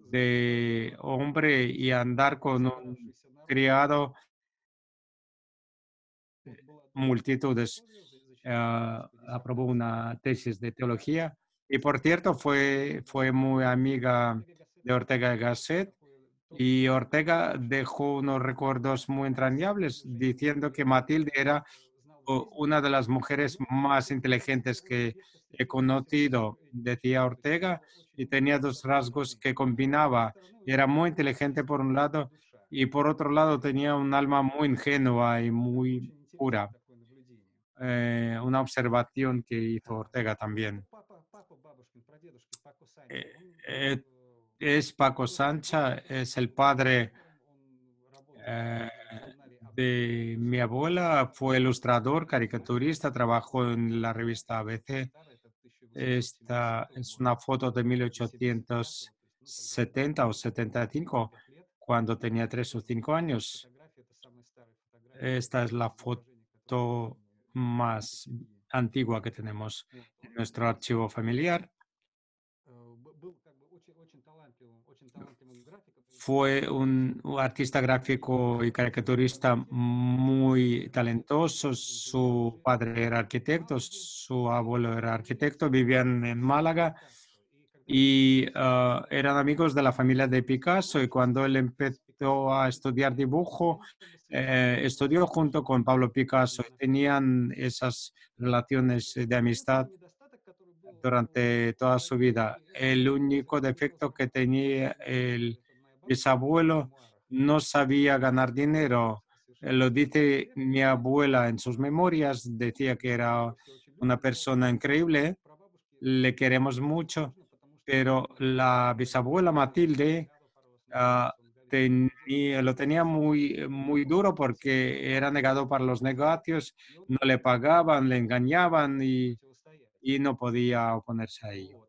de hombre y andar con un criado, multitudes. Aprobó una tesis de teología y, por cierto, fue muy amiga de Ortega y Gasset. Y Ortega dejó unos recuerdos muy entrañables diciendo que Matilde era una de las mujeres más inteligentes que he conocido, decía Ortega, y tenía dos rasgos que combinaba. Era muy inteligente por un lado y por otro lado tenía un alma muy ingenua y muy pura. Una observación que hizo Ortega también. Eh, eh, es Paco Sancha, es el padre eh, de mi abuela, fue ilustrador, caricaturista, trabajó en la revista ABC. Esta es una foto de 1870 o 75, cuando tenía 3 o 5 años. Esta es la foto más antigua que tenemos en nuestro archivo familiar. Fue un artista gráfico y caricaturista muy talentoso. Su padre era arquitecto, su abuelo era arquitecto, vivían en Málaga y eran amigos de la familia de Picasso. Y cuando él empezó a estudiar dibujo, estudió junto con Pablo Picasso. Tenían esas relaciones de amistad durante toda su vida. El único defecto que tenía el bisabuelo, no sabía ganar dinero. Lo dice mi abuela en sus memorias, decía que era una persona increíble, le queremos mucho, pero la bisabuela Matilde ah, lo tenía muy, muy duro porque era negado para los negocios, no le pagaban, le engañaban y no podía oponerse a ello.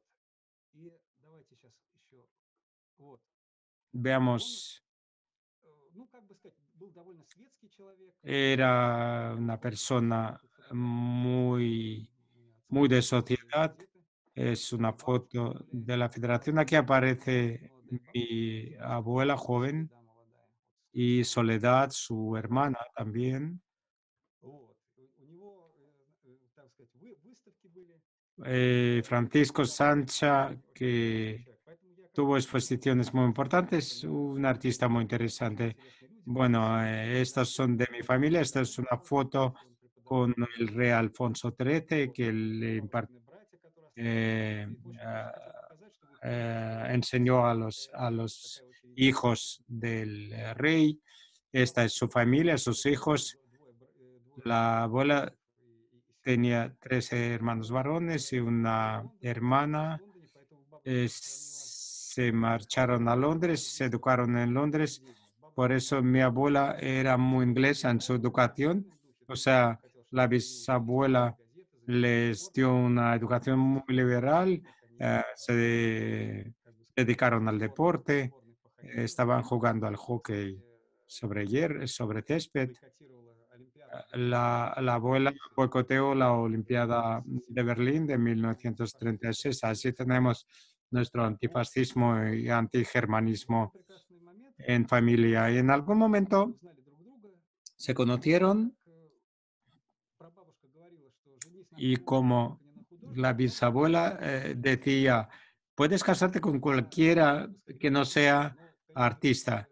Вот. Veamos, Ну, как бы сказать, был довольно светский человек. era una persona muy, muy de sociedad. Es una foto de la federación. Aquí aparece mi abuela joven y Soledad, su hermana también. Вот. У него, так сказать, выставки были. Francisco Sancha, que Человек. Поэтому я tuvo exposiciones muy importantes, un artista muy interesante. Bueno, estas son de mi familia. Esta es una foto con el rey Alfonso XIII que le eh, ah, enseñó a los hijos del rey. Esta es su familia, sus hijos. La abuela tenía 13 hermanos varones y una hermana. Se marcharon a Londres, se educaron en Londres. Por eso mi abuela era muy inglesa en su educación. O sea, la bisabuela les dio una educación muy liberal, se dedicaron al deporte, estaban jugando al hockey sobre césped. La abuela boicoteó la Olimpiada de Berlín de 1936. Así tenemos nuestro antifascismo y antigermanismo en familia. Y en algún momento se conocieron y como la bisabuela decía, puedes casarte con cualquiera que no sea artista.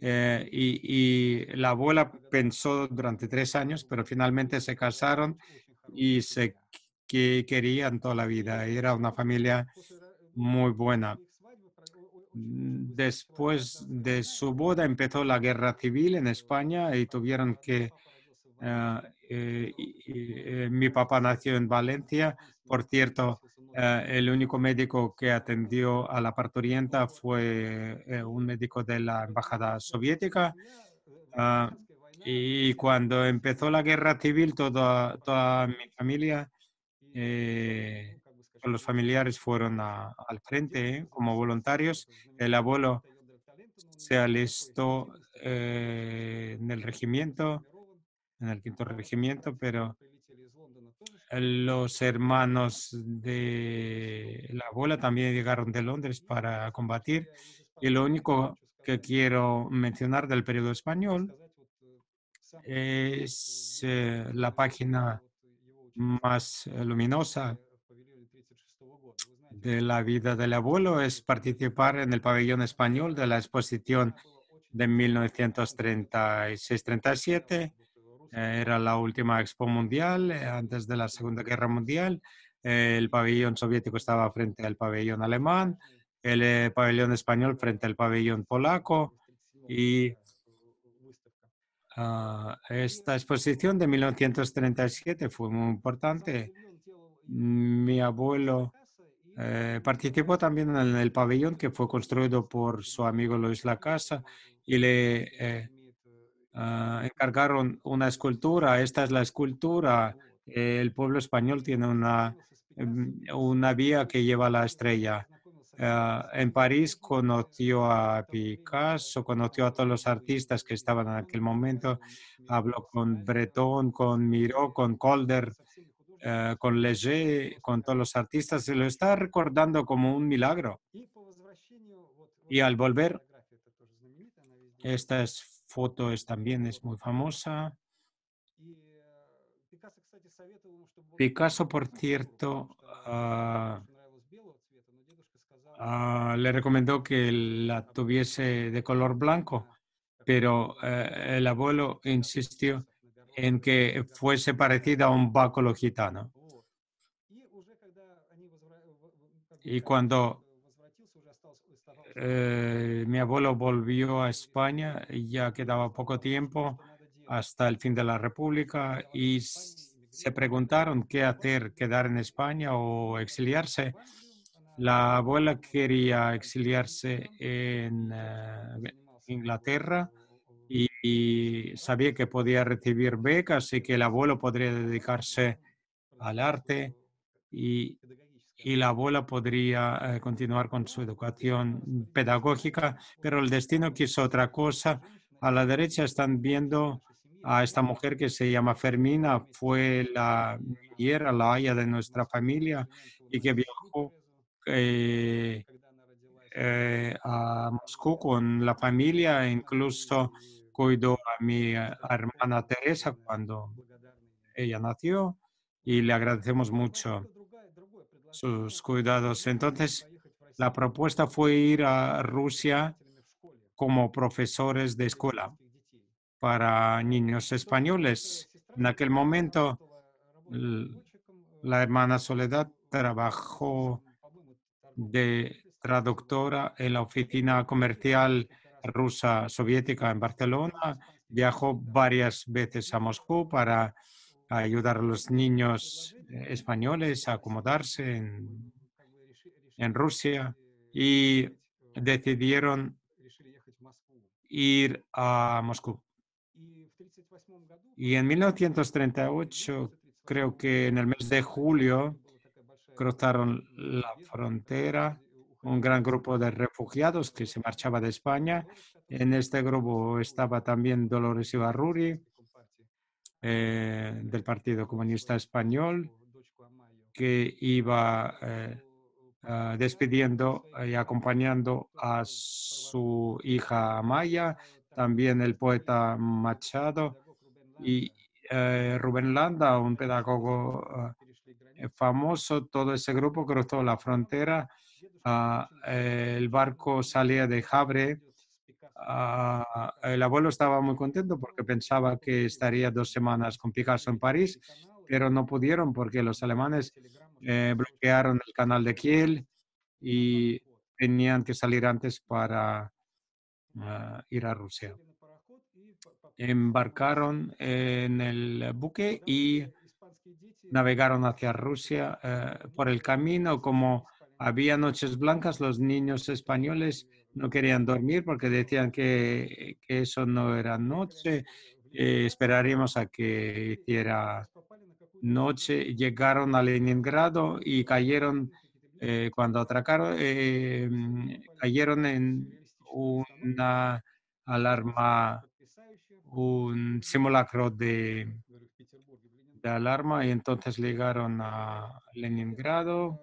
Y la abuela pensó durante 3 años, pero finalmente se casaron y que querían toda la vida. Y era una familia muy buena. Después de su boda empezó la guerra civil en España y tuvieron que... mi papá nació en Valencia. Por cierto, el único médico que atendió a la parturienta fue un médico de la embajada soviética. Ah, y cuando empezó la guerra civil, toda mi familia, todos los familiares fueron al frente como voluntarios. El abuelo se alistó en el regimiento, en el quinto regimiento, pero los hermanos de la abuela también llegaron de Londres para combatir. Y lo único que quiero mencionar del periodo español es la página más luminosa de la vida del abuelo, es participar en el pabellón español de la exposición de 1936-37. Era la última expo mundial antes de la Segunda Guerra Mundial. El pabellón soviético estaba frente al pabellón alemán, el pabellón español frente al pabellón polaco y esta exposición de 1937 fue muy importante. Mi abuelo participó también en el pabellón que fue construido por su amigo Luis Lacasa y le encargaron una escultura. Esta es la escultura. El pueblo español tiene una vía que lleva a la estrella. En París conoció a Picasso, conoció a todos los artistas que estaban en aquel momento. Habló con Breton, con Miró, con Calder, con Leger, con todos los artistas. Se lo está recordando como un milagro. Y al volver, esta foto también es muy famosa. Picasso, por cierto, le recomendó que la tuviese de color blanco, pero el abuelo insistió en que fuese parecida a un báculo gitano. Y cuando mi abuelo volvió a España, ya quedaba poco tiempo hasta el fin de la República y se preguntaron qué hacer, quedar en España o exiliarse. La abuela quería exiliarse en Inglaterra y sabía que podía recibir becas y que el abuelo podría dedicarse al arte y y la abuela podría continuar con su educación pedagógica, pero el destino quiso otra cosa. A la derecha están viendo a esta mujer que se llama Fermina, fue la niñera, la aya de nuestra familia y que viajó eh, a Moscú con la familia, e incluso cuidó a mi hermana Teresa cuando ella nació y le agradecemos mucho sus cuidados. Entonces, la propuesta fue ir a Rusia como profesores de escuela para niños españoles. En aquel momento, la hermana Soledad trabajó de traductora en la oficina comercial rusa soviética en Barcelona. Viajó varias veces a Moscú para ayudar a los niños españoles a acomodarse en Rusia y decidieron ir a Moscú. Y en 1938, creo que en el mes de julio, cruzaron la frontera un gran grupo de refugiados que se marchaba de España. En este grupo estaba también Dolores Ibarruri, del Partido Comunista Español, que iba despidiendo y acompañando a su hija Amaya, también el poeta Machado y Rubén Landa, un pedagogo famoso. Todo ese grupo cruzó la frontera. El barco salía de Havre. El abuelo estaba muy contento porque pensaba que estaría 2 semanas con Picasso en París, pero no pudieron porque los alemanes bloquearon el canal de Kiel y tenían que salir antes para ir a Rusia. Embarcaron en el buque y navegaron hacia Rusia. Por el camino, como había noches blancas, los niños españoles no querían dormir porque decían que eso no era noche. Esperaríamos a que hiciera noche. Llegaron a Leningrado y cayeron, cuando atracaron, cayeron en una alarma, un simulacro de alarma y entonces llegaron a Leningrado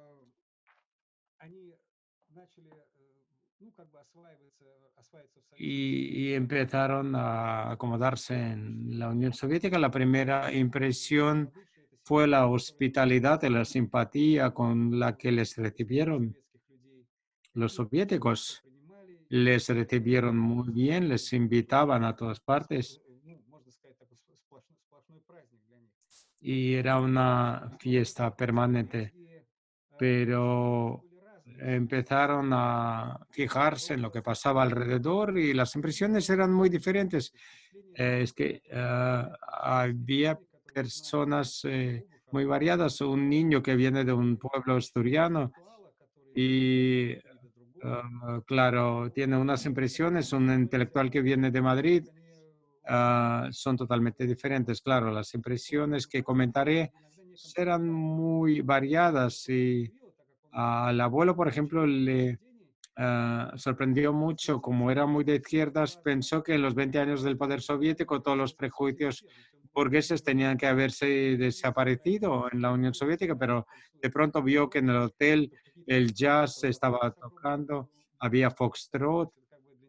y empezaron a acomodarse en la Unión Soviética. La primera impresión fue la hospitalidad y la simpatía con la que les recibieron los soviéticos. Les recibieron muy bien, les invitaban a todas partes y era una fiesta permanente, pero empezaron a fijarse en lo que pasaba alrededor y las impresiones eran muy diferentes. Es que había personas muy variadas. Un niño que viene de un pueblo asturiano y, claro, tiene unas impresiones. Un intelectual que viene de Madrid, son totalmente diferentes. Claro, las impresiones que comentaré serán muy variadas y al abuelo, por ejemplo, le sorprendió mucho, como era muy de izquierdas, pensó que en los 20 años del poder soviético todos los prejuicios burgueses tenían que haberse desaparecido en la Unión Soviética, pero de pronto vio que en el hotel el jazz se estaba tocando, había foxtrot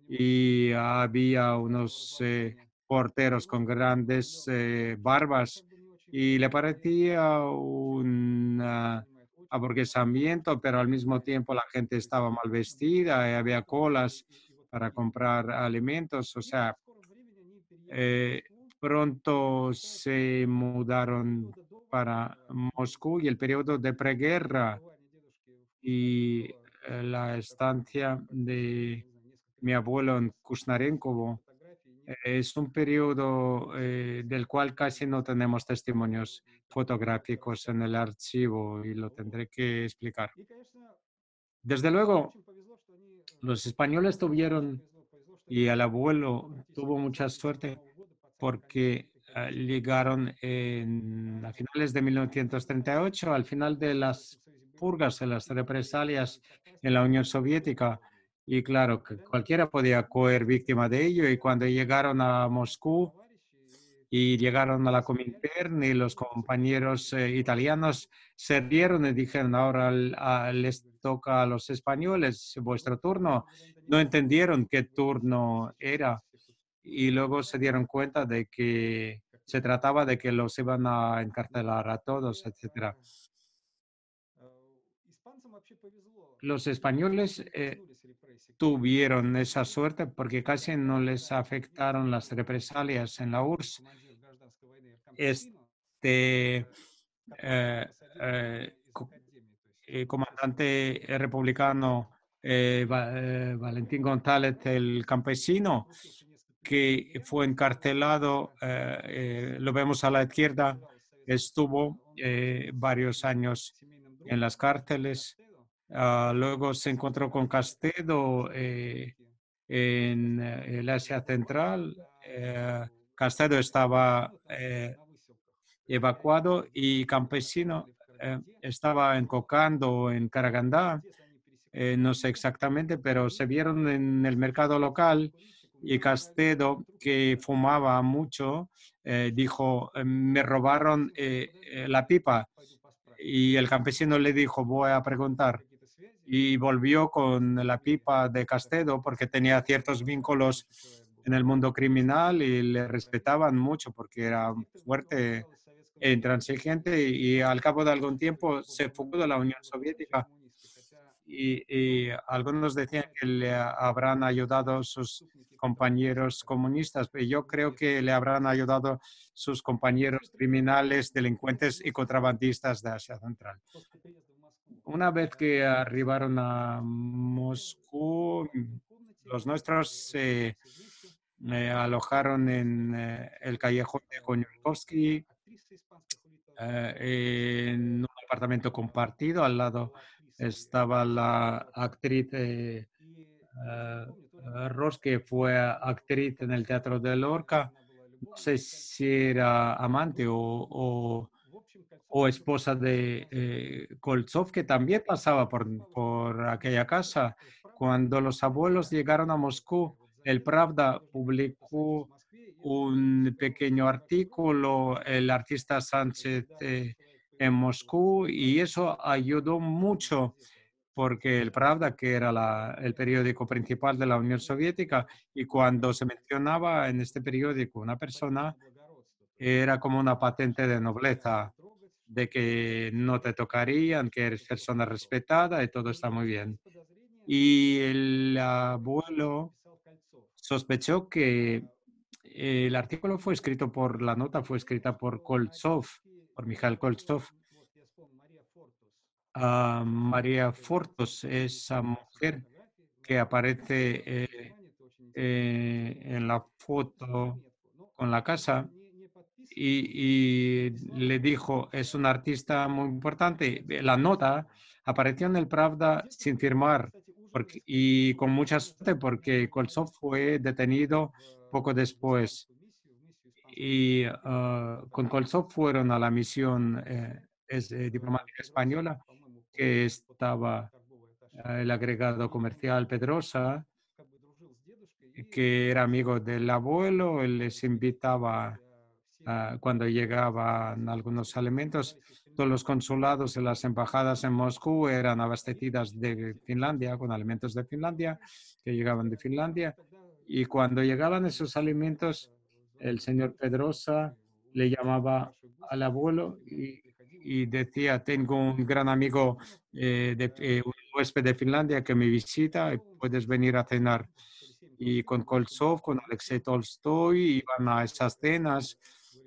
y había unos porteros con grandes barbas y le parecía un aburguesamiento, pero al mismo tiempo la gente estaba mal vestida y había colas para comprar alimentos. O sea, eh, pronto se mudaron para Moscú y el periodo de preguerra y la estancia de mi abuelo en Kuznarenkovo es un periodo del cual casi no tenemos testimonios fotográficos en el archivo y lo tendré que explicar. Desde luego, los españoles tuvieron, y el abuelo tuvo mucha suerte porque llegaron a finales de 1938, al final de las purgas, en las represalias en la Unión Soviética. Y claro, que cualquiera podía caer víctima de ello. Y cuando llegaron a Moscú y llegaron a la Comintern, y los compañeros italianos se rieron y dijeron, ahora les toca a los españoles vuestro turno. No entendieron qué turno era y luego se dieron cuenta de que se trataba de que los iban a encarcelar a todos, etcétera. Los españoles tuvieron esa suerte porque casi no les afectaron las represalias en la URSS. Este comandante republicano Valentín González, el campesino, que fue encarcelado, lo vemos a la izquierda, estuvo varios años en las cárceles. Luego se encontró con Castedo en el Asia Central. Castedo estaba evacuado y Campesino estaba en Cocando, en Karagandá, no sé exactamente, pero se vieron en el mercado local y Castedo, que fumaba mucho, dijo, me robaron la pipa. Y el campesino le dijo, voy a preguntar. Y volvió con la pipa de Castedo porque tenía ciertos vínculos en el mundo criminal y le respetaban mucho porque era fuerte e intransigente y al cabo de algún tiempo se fugó de la Unión Soviética y algunos decían que le habrán ayudado sus compañeros comunistas, pero yo creo que le habrán ayudado sus compañeros criminales, delincuentes y contrabandistas de Asia Central. Una vez que arribaron a Moscú, los nuestros se alojaron en el callejón de Koniukovsky, en un apartamento compartido. Al lado estaba la actriz Ross, que fue actriz en el Teatro de Lorca. No sé si era amante o esposa de Koltsov, que también pasaba por aquella casa. Cuando los abuelos llegaron a Moscú, el Pravda publicó un pequeño artículo, el artista Sánchez en Moscú, y eso ayudó mucho porque el Pravda, que era el periódico principal de la Unión Soviética, y cuando se mencionaba en este periódico una persona, era como una patente de nobleza, de que no te tocarían, que eres persona respetada y todo está muy bien. Y el abuelo sospechó que el artículo fue escrito la nota fue escrita por Koltsov, por Mikhail Koltsov. María Fortos, esa mujer que aparece en la foto con la casa y le dijo, es un artista muy importante. La nota apareció en el Pravda sin firmar y con mucha suerte porque Koltsov fue detenido poco después. Y con Koltsov fueron a la misión diplomática española que estaba el agregado comercial Pedrosa, que era amigo del abuelo, él les invitaba cuando llegaban algunos alimentos. Todos los consulados y las embajadas en Moscú eran abastecidas de Finlandia, con alimentos de Finlandia, que llegaban de Finlandia. Y cuando llegaban esos alimentos, el señor Pedrosa le llamaba al abuelo y decía, tengo un gran amigo, un huésped de Finlandia que me visita y puedes venir a cenar. Y con Koltsov, con Alexei Tolstoy, iban a esas cenas.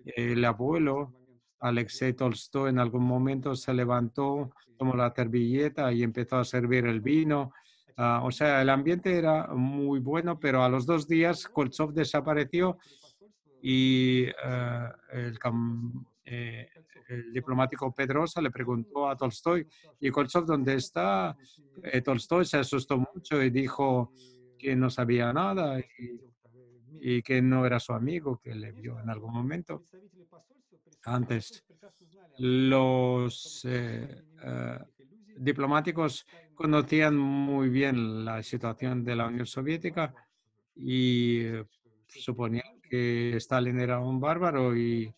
El abuelo, Alexei Tolstoy, en algún momento se levantó, tomó la servilleta y empezó a servir el vino. O sea, el ambiente era muy bueno, pero a los 2 días Koltsov desapareció y el diplomático Pedrosa le preguntó a Tolstoy, ¿y Koltsov dónde está? Tolstoy se asustó mucho y dijo que no sabía nada y que no era su amigo, que le vio en algún momento antes. Los diplomáticos conocían muy bien la situación de la Unión Soviética y suponían que Stalin era un bárbaro y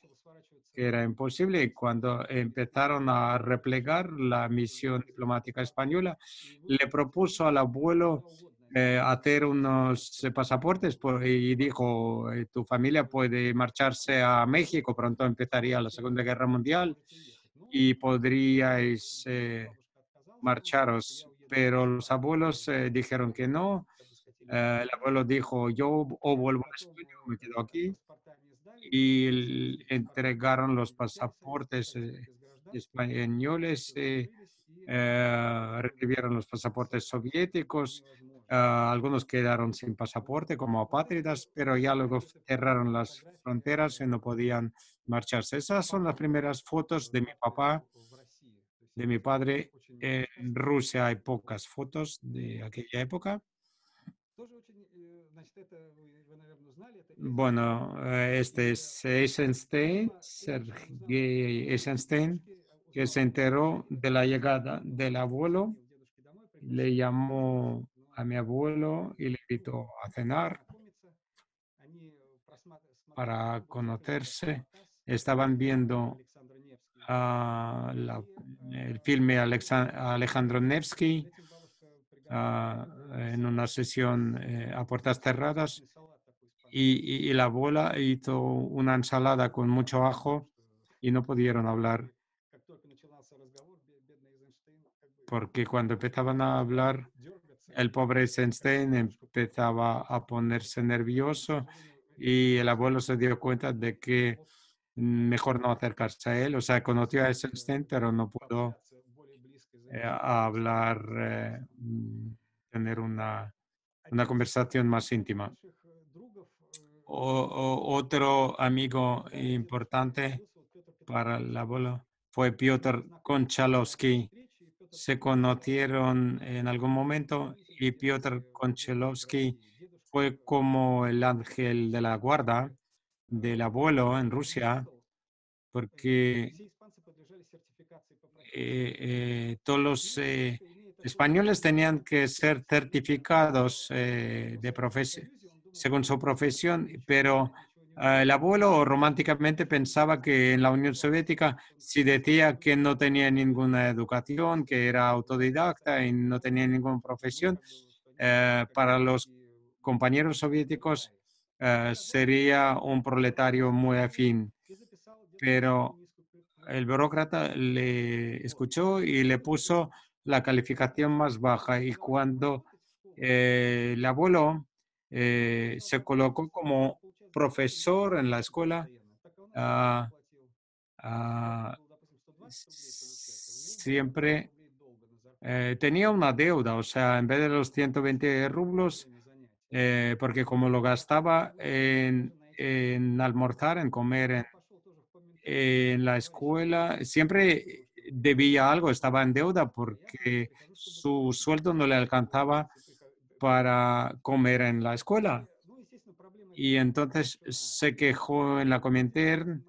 que era imposible. Y cuando empezaron a replegar, la misión diplomática española le propuso al abuelo hacer unos pasaportes y dijo, tu familia puede marcharse a México, pronto empezaría la Segunda Guerra Mundial y podríais marcharos. Pero los abuelos dijeron que no. El abuelo dijo, yo o vuelvo a España o me quedo aquí. Y entregaron los pasaportes españoles, recibieron los pasaportes soviéticos, algunos quedaron sin pasaporte como apátridas, pero ya luego cerraron las fronteras y no podían marcharse. Esas son las primeras fotos de mi papá, de mi padre. En Rusia hay pocas fotos de aquella época. Bueno, este es Eisenstein, Sergei Eisenstein, que se enteró de la llegada del abuelo, le llamó a mi abuelo y le invitó a cenar para conocerse. Estaban viendo el filme Alejandro Nevsky en una sesión a puertas cerradas y la abuela hizo una ensalada con mucho ajo y no pudieron hablar porque cuando empezaban a hablar el pobre Eisenstein empezaba a ponerse nervioso y el abuelo se dio cuenta de que mejor no acercarse a él. O sea, conoció a Eisenstein, pero no pudo hablar, tener una conversación más íntima. Otro amigo importante para el abuelo fue Piotr Konchalovsky. Se conocieron en algún momento y Piotr Konchalovsky fue como el ángel de la guarda del abuelo en Rusia, porque todos los españoles tenían que ser certificados según su profesión, pero el abuelo románticamente pensaba que en la Unión Soviética, si decía que no tenía ninguna educación, que era autodidacta y no tenía ninguna profesión, para los compañeros soviéticos sería un proletario muy afín. Pero el burócrata le escuchó y le puso la calificación más baja. Y cuando el abuelo se colocó como profesor en la escuela, ah, ah, siempre tenía una deuda. O sea, en vez de los 120 rublos, porque como lo gastaba en almorzar, en comer, en la escuela, siempre debía algo, estaba en deuda porque su sueldo no le alcanzaba para comer en la escuela. Y entonces se quejó en la Comintern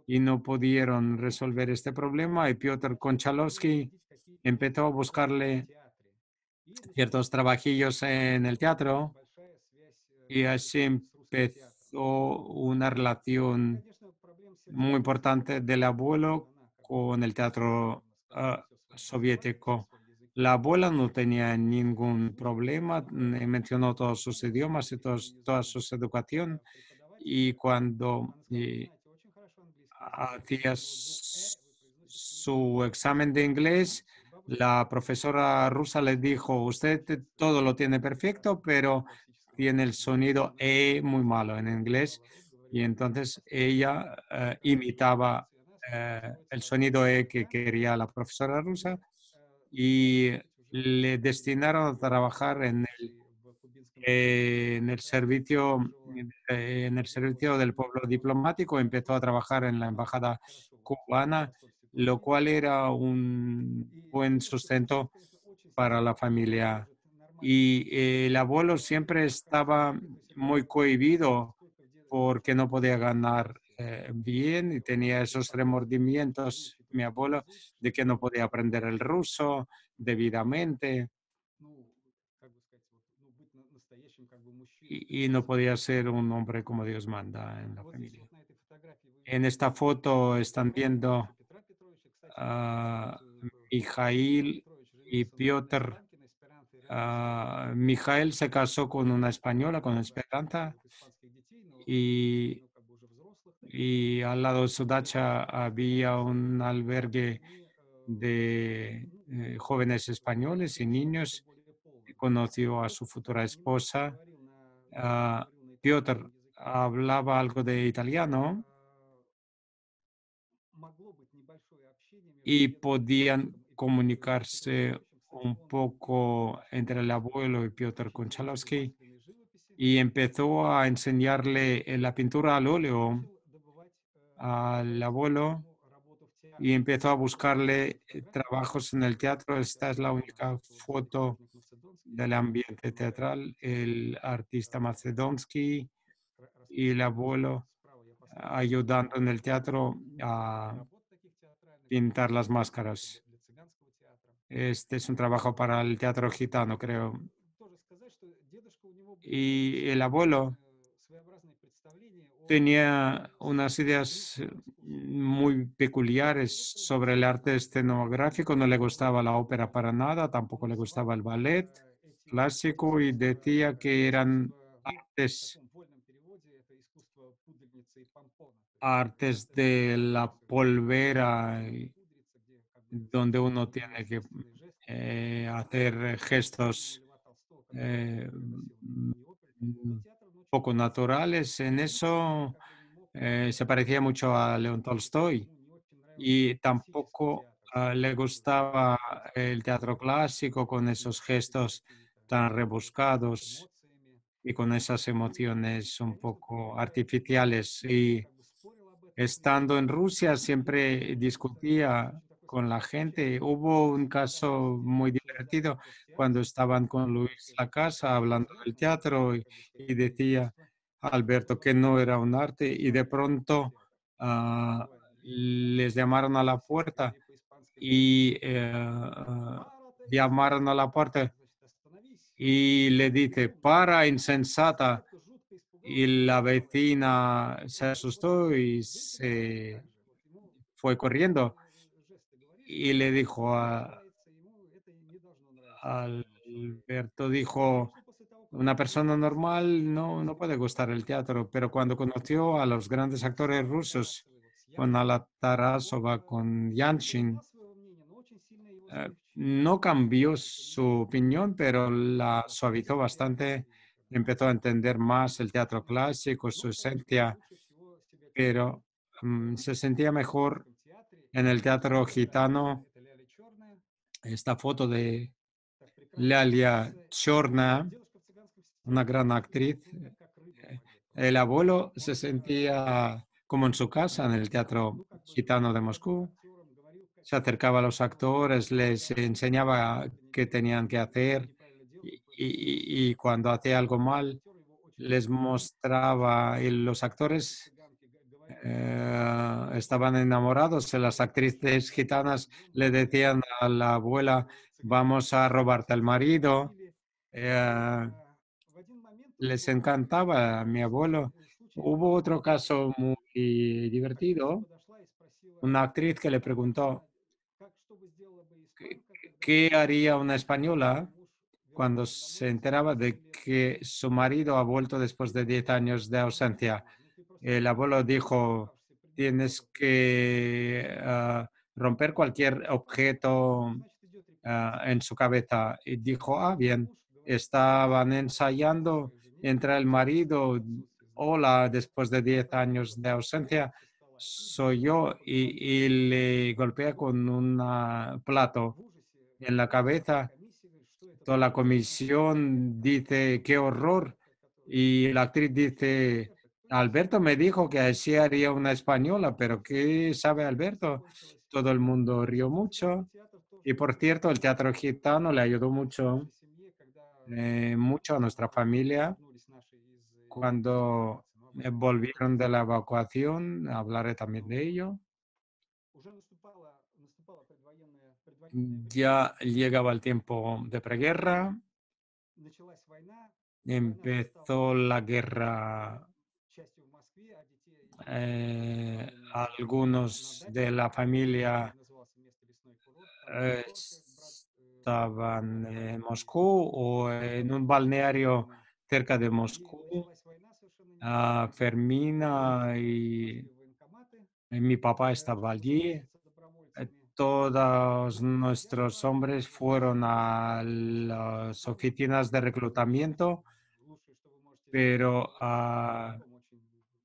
y no pudieron resolver este problema y Piotr Konchalovsky empezó a buscarle ciertos trabajillos en el teatro y así empezó una relación muy importante del abuelo con el teatro soviético. La abuela no tenía ningún problema, mencionó todos sus idiomas y toda su educación y cuando hacía su examen de inglés, la profesora rusa le dijo, usted todo lo tiene perfecto, pero tiene el sonido E muy malo en inglés. Y entonces ella imitaba el sonido E que quería la profesora rusa y le destinaron a trabajar en el servicio del pueblo diplomático. Empezó a trabajar en la embajada cubana, lo cual era un buen sustento para la familia. Y el abuelo siempre estaba muy cohibido porque no podía ganar bien y tenía esos remordimientos mi abuelo de que no podía aprender el ruso debidamente ну, как бы сказать, вот, ну, быть настоящим как бы мужчиной. y no podía ser un hombre como Dios manda en la Вот здесь familia. вот на этой фотографии вы En видите esta foto están viendo Петра Петровича. Кстати, a Петр Mijail Петрович y женился на Piotr. испанке, на испанке, рядом с Mijael se casó con una española, con двух Esperanza, испанских детей, но y, ну, как бы уже взрослых. y al lado de su dacha había un albergue Они de jóvenes españoles y niños. более полными. Conoció a Петр su futura немножко esposa. говорил Ah, говорил на Piotr итальянском языке. hablaba algo de italiano Могло быть небольшое общение между y дедушкой podían Петровичем и Петром comunicarse Петровичем. Кстати, un он poco entre el учился abuelo y Piotr очень замечательной Konchalovsky масляной живописи y empezó a enseñarle la pintura al и óleo начал al добывать abuelo ему работу в y театре. empezó a Вот здесь вот buscarle фотография, trabajos en el teatro. Esta es la у нас única вот сзади foto художник Македонский del ambiente помогает teatral, артисту el artista э, Macedonsky y el расписывать. abuelo Справа я поставил ayudando en el teatro несколько a работ таких театральных. pintar las Это máscaras. для цыганского театра. Este es un trabajo para el teatro gitano, creo. Тоже сказать, что дедушка у него был Y el очень abuelo своеобразное представление о tenía unas современном ideas зрительском искусстве. muy peculiares sobre el arte escenográfico. No le gustaba la ópera para nada, tampoco Он le называл gustaba el ballet эти clásico y decía que eran искусства, ну, в artes, таком вольном переводе, это искусство пудреницы и помпона. То есть artes это de la искусство, где polvera, пудрится, где как бы donde uno tiene que неестественные жесты. hacer gestos Вспомнил Льва Толстого, который пригласил не оперу, но театр он очень poco любил. naturales. En Единственное, eso как бы не мог se parecía mucho a León Tolstoy ему не очень нравился y классический tampoco театр, le gustaba el с teatro clásico con esos gestos какими-то tan rebuscados эмоциями. y con esas И, emociones un конечно, poco приезжая в artificiales. Россию, он Y как бы спорил об этом с estando людьми. en Rusia Единственное, siempre что это discutía очень такой con la смешной случай. gente. Один раз Hubo un там мы caso muy сидели через divertido дорогу в cuando театре, estaban con Luis все Lacasa hablando del серьезно, teatro как бы сказать, y decía искусство. Alberto que no era un arte y de Позвонили в pronto театр. ah, Звонили, les llamaron a la все puerta сказали по-испански y «Здравствуйте». «Пара llamaron a la insensata», puerta значит, «Остановись». y le dice, para insensata. Соседка жутко Y испугалась и la разбежалась. vecina se Вот asustó y Алберто Делави se также. Вот ему fue corriendo жесты говорили, y le dijo ему это a нравится, ему это не должно нравиться нормальному человеку. Alberto, dijo, Конечно, после того, как una он увидел persona normal настоящее no искусство, puede gustar el teatro, pero cuando conoció a los grandes с actores Аллой rusos, Тарасовой, вот с con Яншиным, Ala он Tarasova, con не поменял Yanshin, своего мнения, но очень сильно его смягчил. no cambió Он su понимал, opinión, pero la что suavizó классическая bastante, и как бы empezó a entender más el teatro классическое, clásico, su но, конечно, esencia, лучше всего себя чувствовал pero se sentía в mejor цыганском театре. en el И вот teatro фотография, gitano. это Ляля Черная, Esta foto de так прекрасно Lalia смотрится. Chorna, Девушка в цыганском una театре gran чувствует себя actriz. именно как рыба в воде. El abuelo se Он, sentía como en su casa en el teatro ну, как бы gitano de подходил к Moscú. актерам, говорил, Se acercaba a los как нужно actores, les играть, что enseñaba что-то qué tenían que hacer неправильно делают, y, он поэтому y cuando hacía algo mal актеры его очень les любили. Причем mostraba y los эти actores цыганки говорили ему, estaban enamorados. Las actrices gitanas le decían a la abuela, vamos a robarte al marido. Eh, в один момент у Les него encantaba a mi случай, abuelo. случай Hubo otro такой. caso muy Актриса divertido, подошла и спросила una actriz que le Мартина, preguntó что бы сделала бы qué, испанка, когда qué узнает, haría una что española муж cuando вернулся se домой enteraba спустя 10 de лет. que su marido ha vuelto И después de говорит, 10 años de ausencia. ну ты просто El abuelo dijo, запыхавшийся tienes придурок, que romper cualquier objeto значит идет репетиция. en su cabeza. Y dijo, И тут bien, муж говорит estaban своей ensayando, жене, entra el что это marido, французский знак. hola, después de 10 Это años de ausencia, со стола. И soy бьет yo, по голове. y le golpea Вот con un plato в ужасе en la вся cabeza. комиссия говорит, что это Toda la такое. comisión dice, qué horror. Который Y la actriz dice, Альберто, кто это Alberto сделал? me dijo que así haría una española, pero ¿qué sabe Alberto? Закончилось. Todo el mundo rió Кстати, цыганский mucho. театр Y тоже por cierto, el teatro gitano le ayudó помог mucho, нашей семье, когда mucho a nuestra familia вернулись наши из cuando эвакуации. Но об этом volvieron de поговорим. la evacuación. Hablaré también de ello. Уже наступала ya llegaba el tiempo de preguerra, началась война, empezó la guerra. частью в Москве, а детей еще Algunos de la familia назывался место лесной курорт, там Jorge, брат estaban en Moscú o en un balneario cerca de и Moscú. началась война совершенно неожиданно. Fermina Открылись y в Москве военкоматы, mi papá estaba чтобы allí. встретиться добровольцами. Todos nuestros hombres fueron a las oficinas de reclutamiento, Лучшее, что вы можете сделать, pero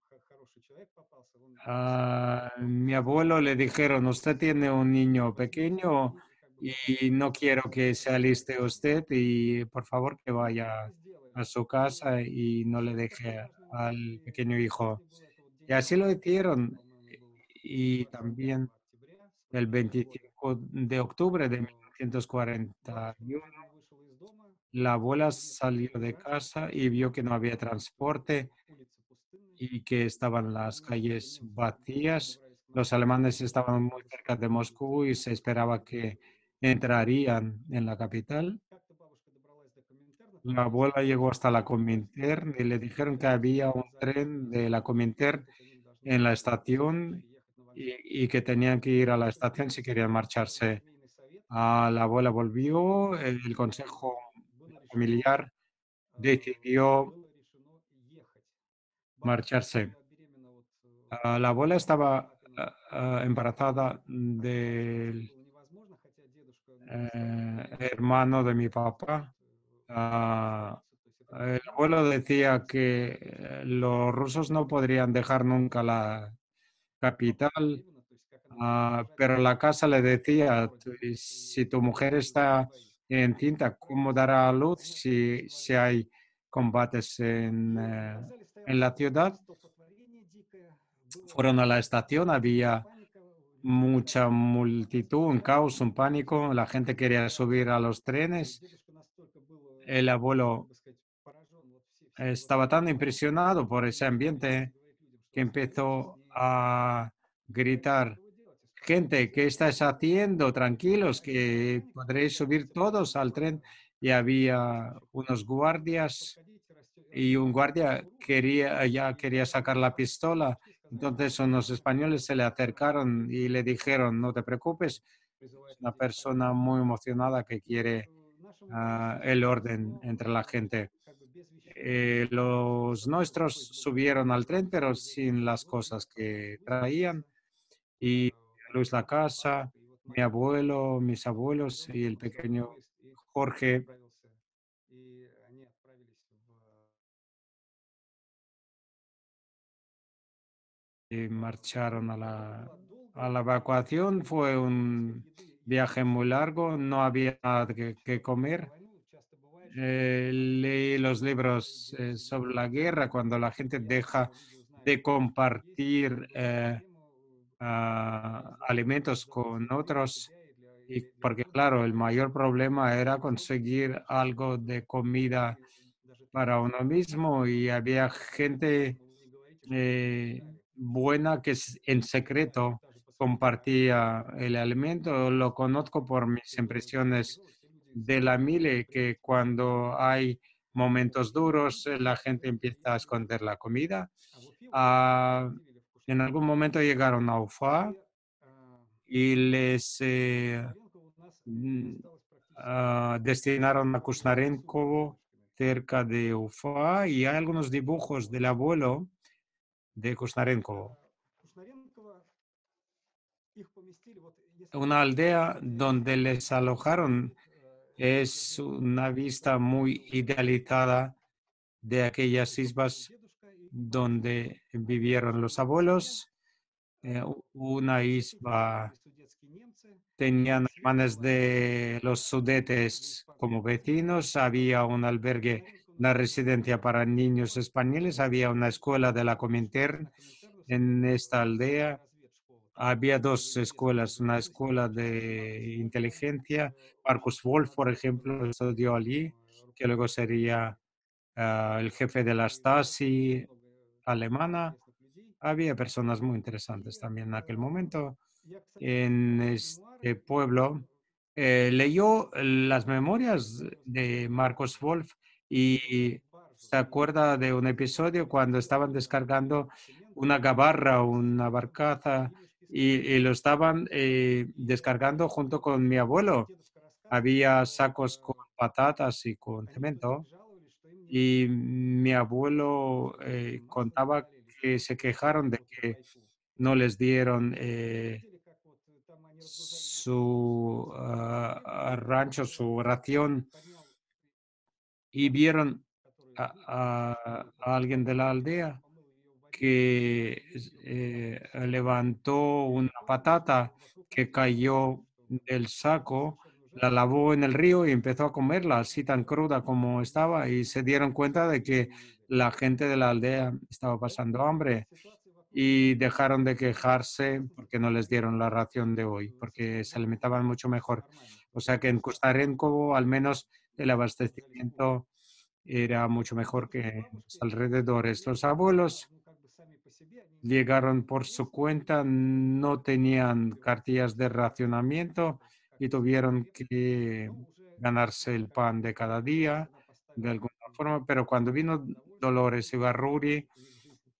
очень хороший человек попался, он a mi abuelo le dijeron, usted tiene un niño pequeño y no quiero que se aliste usted y por favor que vaya a su casa y no le deje al pequeño hijo. Y así lo hicieron. Y también el 25 de octubre de 1941, неожиданно вышел из дома, la abuela salió de casa y vio que no había transporte улицы пустынные, y que estaban las немцы calles vacías. добрались к Los Москве, alemanes estaban muy добрались cerca de до Moscú y se esperaba que Коминтерна. entrarían en la capital. Как-то бабушка добралась до Коминтерна, там La есть abuela llegó hasta la поезд, Comintern y le dijeron que и había un сказали, что tren de если la Comintern ехать, они должны en la срочно estación ехать на вокзал. y que tenían que ir a la Бабушка estación si вернулась, querían marcharse. семейный совет La abuela volvió, собрался, el consejo было решено, familiar decidió было решено ехать. Бабушка marcharse. была беременна от La abuela estaba папиного embarazada брата, что del было невозможно, хотя дедушка настаивал на том, что hermano de mi сделать papá. столицу, то есть это El Кремль, abuelo decía и que дедушка los rusos no podrían dejar nunca la папа capital, беременна, то есть как она будет рожать pero la casa le в decía, городе, si и tu mujer дедушка está боится. encinta, ¿cómo Поэтому dará a сказали, luz нет, давайте si возьмем hay combates на вокзале стоял en la ciudad? столпотворение дикое, было Fueron a la estación, дикая había паника, люди mucha пытались multitud, un caos, un pánico, la gente quería subir a los и trenes. дедушка настолько был, El как abuelo бы сказать, поражен всей вот estaba этой tan impresionado por ese и пытался ambiente говорить людям, что que успокойтесь, empezó не a говорите gritar, этого делать, gente, успокойтесь, ¿qué estáis haciendo? Tranquilos, они начали que паниковать, podréis subir todos al tren. Y había значит, unos давайте guardias подходите, y un расстегивайте guardia кобуру, ya и quería sacar la pistola. подошли, сказали, что Entonces unos españoles se le acercaron y le dijeron, no te preocupes, es призывает una людей к persona порядку. muy emocionada que Ну, quiere нашему товарищу el досталось, orden но entre la gente. как бы без вещей, без Los того, чтобы nuestros поезд был готов. subieron al tren, pero Сели дети sin в las вагон, cosas потом que Луис traían. Лакаса, Y Luis Lacasa, бабушка, и вот mi моя мама, abuelo, mis и abuelos ребенок y el сел на pequeño поезд и Jorge отправился. И они отправились marcharon a Дорога a была la долгая, evacuación. Fue сказать, un еды viaje muy не было. largo, no había nada que Человек попал в comer. войну, часто бывает, что надо Leí los libros делать sobre семейные la guerra, cuando la gente мероприятия. deja Видео, знаете, de есть такая compartir небольшая проблема alimentos для con и для otros. себя, Y для porque, друга, claro, el потому что mayor problema era на Востоке conseguir чаще algo всего de comida люди даже para трудятся uno на улицах, mismo y había gente поэтому вы не говорите, что вы не знали. buena que en Даже, secreto даже посмотрите compartía el alimento. Lo conozco por mis период impresiones тяжелый, все люди de la стараются mile, que прятать еду. cuando hay momentos duros, la gente Сказать, empieza a esconder la comida. а в Уфе вот нас Ah, выделили в en Кушнаренко. algún momento llegaron a Ufa И y les Кушнаренко у нас mm, осталось практически destinaron a незапомненной Kusnarenko дедушками. cerca de Ufa y hay algunos dibujos del abuelo de Kusnarenko, Кушнаренкова их поместили, вот если вы una aldea посмотрите donde les alojaron. вид Es una vista muy idealizada de aquellas islas дедушка и бабушка. donde Они vivieron жили los в Москве. abuelos. Una В соседнем доме isla жили судетские немцы. tenían Слева alemanes была de los для Sudetes como испанских детей. vecinos, había un albergue, Кушнаренко una residencia para niños Кушнаренкова españoles, había una escuela de la училась Comintern на Коминтерна en esta специальной aldea. разведшколы. То есть Había dos были местные escuelas, una специалисты, escuela часто Маркус de Волф, он inteligencia. очень Marcus Wolf, por молодой ejemplo, был estudió allí, que luego руководитель sería el jefe de la и очень Stasi много alemana. интересных людей. Había personas muy И interesantes también en aquel momento. я, кстати, En читал este мемуары pueblo leyó las memorias de Marcos Wolf y se acuerda de un episodio cuando estaban descargando una gabarra, una barcaza, y lo estaban descargando junto con mi abuelo. Había sacos con patatas y con cemento, y mi abuelo contaba que se quejaron de que no les dieron su rancho, su ración, y vieron a alguien de la aldea que levantó una patata que cayó del saco, la lavó en el río y empezó a comerla así tan cruda como estaba, y se dieron cuenta de que la gente de la aldea estaba pasando hambre y dejaron de quejarse porque no les dieron la ración de hoy, porque se alimentaban mucho mejor. O sea que en Kustarenko al menos el abastecimiento era mucho mejor que en los alrededores. Los abuelos llegaron por su cuenta, no tenían cartillas de racionamiento y tuvieron que ganarse el pan de cada día de alguna forma, pero cuando vino Dolores Ibarruri,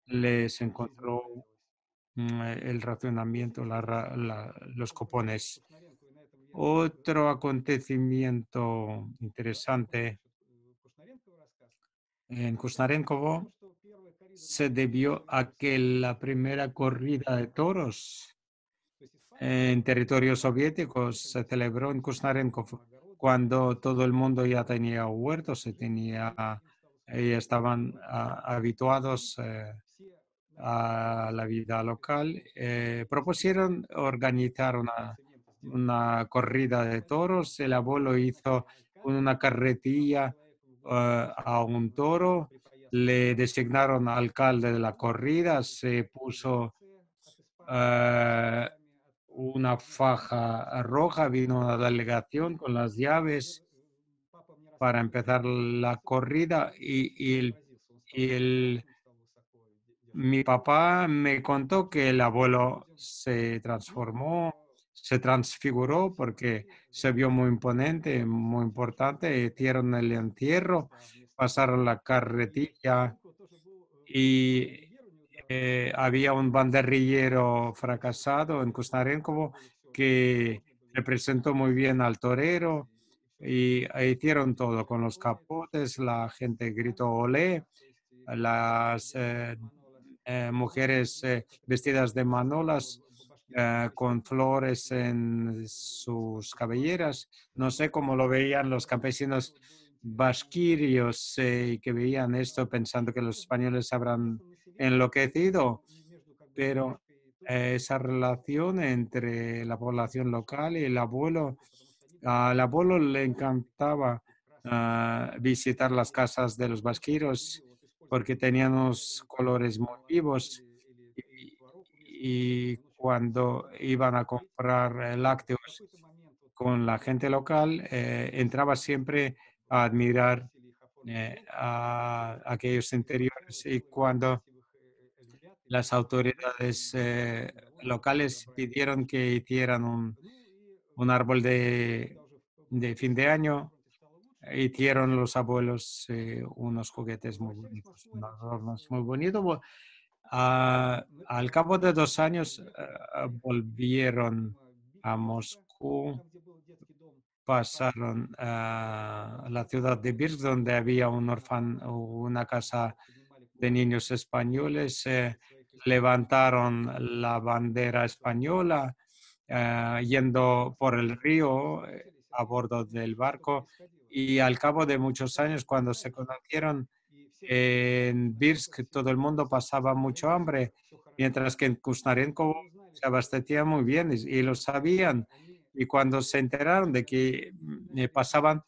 les encontró el racionamiento, los cupones. Otro acontecimiento interesante en Kuznarenkovo se debió a que la primera corrida de toros en territorio soviético se celebró en Kuznarenkov cuando todo el mundo ya tenía huertos, y estaban habituados a la vida local. Propusieron organizar una corrida de toros. El abuelo hizo una carretilla a un toro, le designaron alcalde de la corrida, se puso eh, una faja roja, vino una delegación con las llaves para empezar la corrida y mi papá me contó que el abuelo se transformó, se transfiguró porque se vio muy imponente, muy importante. Hicieron el entierro, pasaron la carretilla y había un banderillero fracasado en Kuznarenkovo que representó muy bien al torero y hicieron todo con los capotes, la gente gritó olé, las mujeres vestidas de manolas con flores en sus cabelleras. No sé cómo lo veían los campesinos basquirios que veían esto pensando que los españoles habrán enloquecido, pero esa relación entre la población local y el abuelo, al abuelo le encantaba visitar las casas de los basquiros porque tenían unos colores muy vivos y cuando iban a comprar lácteos con la gente local, entraba siempre a admirar a aquellos interiores, y cuando las autoridades locales pidieron que hicieran un árbol de fin de año, hicieron los abuelos unos juguetes muy bonitos, unos adornos muy bonitos. Al cabo de 2 años volvieron a Moscú, pasaron a la ciudad de Birsk, donde había una casa de niños españoles, levantaron la bandera española yendo por el río a bordo del barco, y al cabo de muchos años, cuando se conocieron en Birsk, todo el mundo pasaba mucho hambre, mientras que en Kuznarenko se abastecía muy bien y lo sabían. Y cuando se enteraron de que pasaban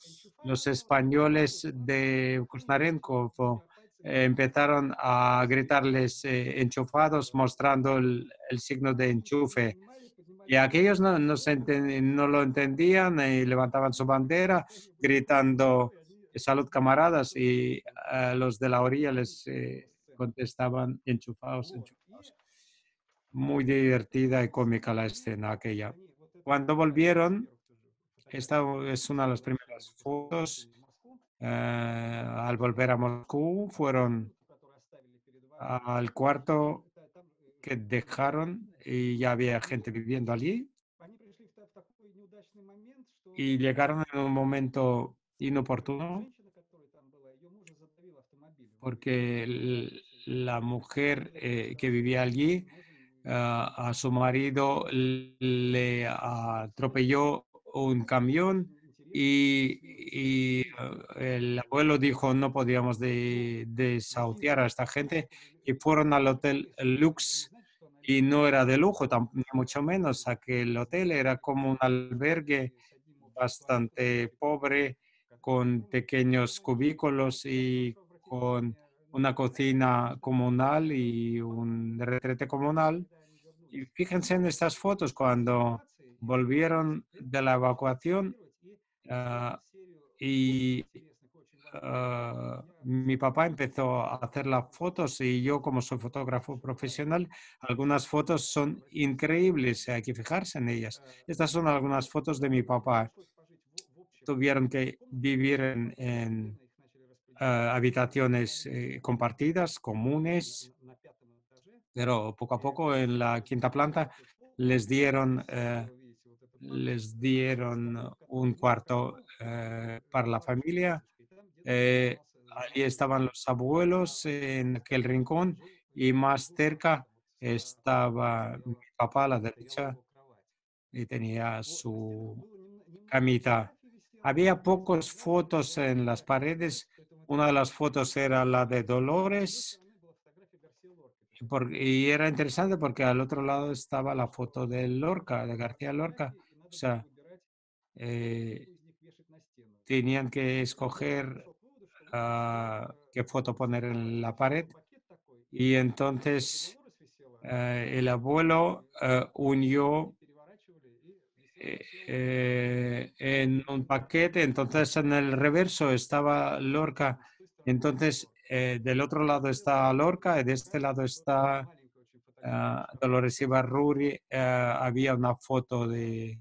los españoles de Kuznarenko, empezaron a gritarles enchufados, mostrando el signo de enchufe. Y aquellos no lo entendían y levantaban su bandera gritando salud camaradas, y a los de la orilla les contestaban enchufados, enchufados. Muy divertida y cómica la escena aquella. Cuando volvieron, esta es una de las primeras fotos. Al volver a Moscú, fueron al cuarto que dejaron y ya había gente viviendo allí y llegaron en un momento inoportuno porque la mujer que vivía allí, a su marido le atropelló un camión y el abuelo dijo no podíamos desahuciar a esta gente y fueron al hotel Lux y no era de lujo, ni mucho menos. Aquel hotel era como un albergue bastante pobre, con pequeños cubículos y con una cocina comunal y un retrete comunal. Y fíjense en estas fotos, cuando volvieron de la evacuación ah, y mi papá empezó a hacer las fotos y yo como soy fotógrafo profesional, algunas fotos son increíbles, hay que fijarse en ellas. Estas son algunas fotos de mi papá. Tuvieron que vivir en habitaciones compartidas, comunes, pero poco a poco en la quinta planta les dieron, les dieron un cuarto para la familia. Allí estaban los abuelos en aquel rincón y más cerca estaba mi papá a la derecha y tenía su camita. Había pocas fotos en las paredes. Una de las fotos era la de Dolores y era interesante porque al otro lado estaba la foto de Lorca, de García Lorca. O sea, eh, tenían que escoger qué foto poner en la pared y entonces el abuelo unió en un paquete, entonces en el reverso estaba Lorca, entonces del otro lado está Lorca y de este lado está Dolores Ibarruri. Había una foto de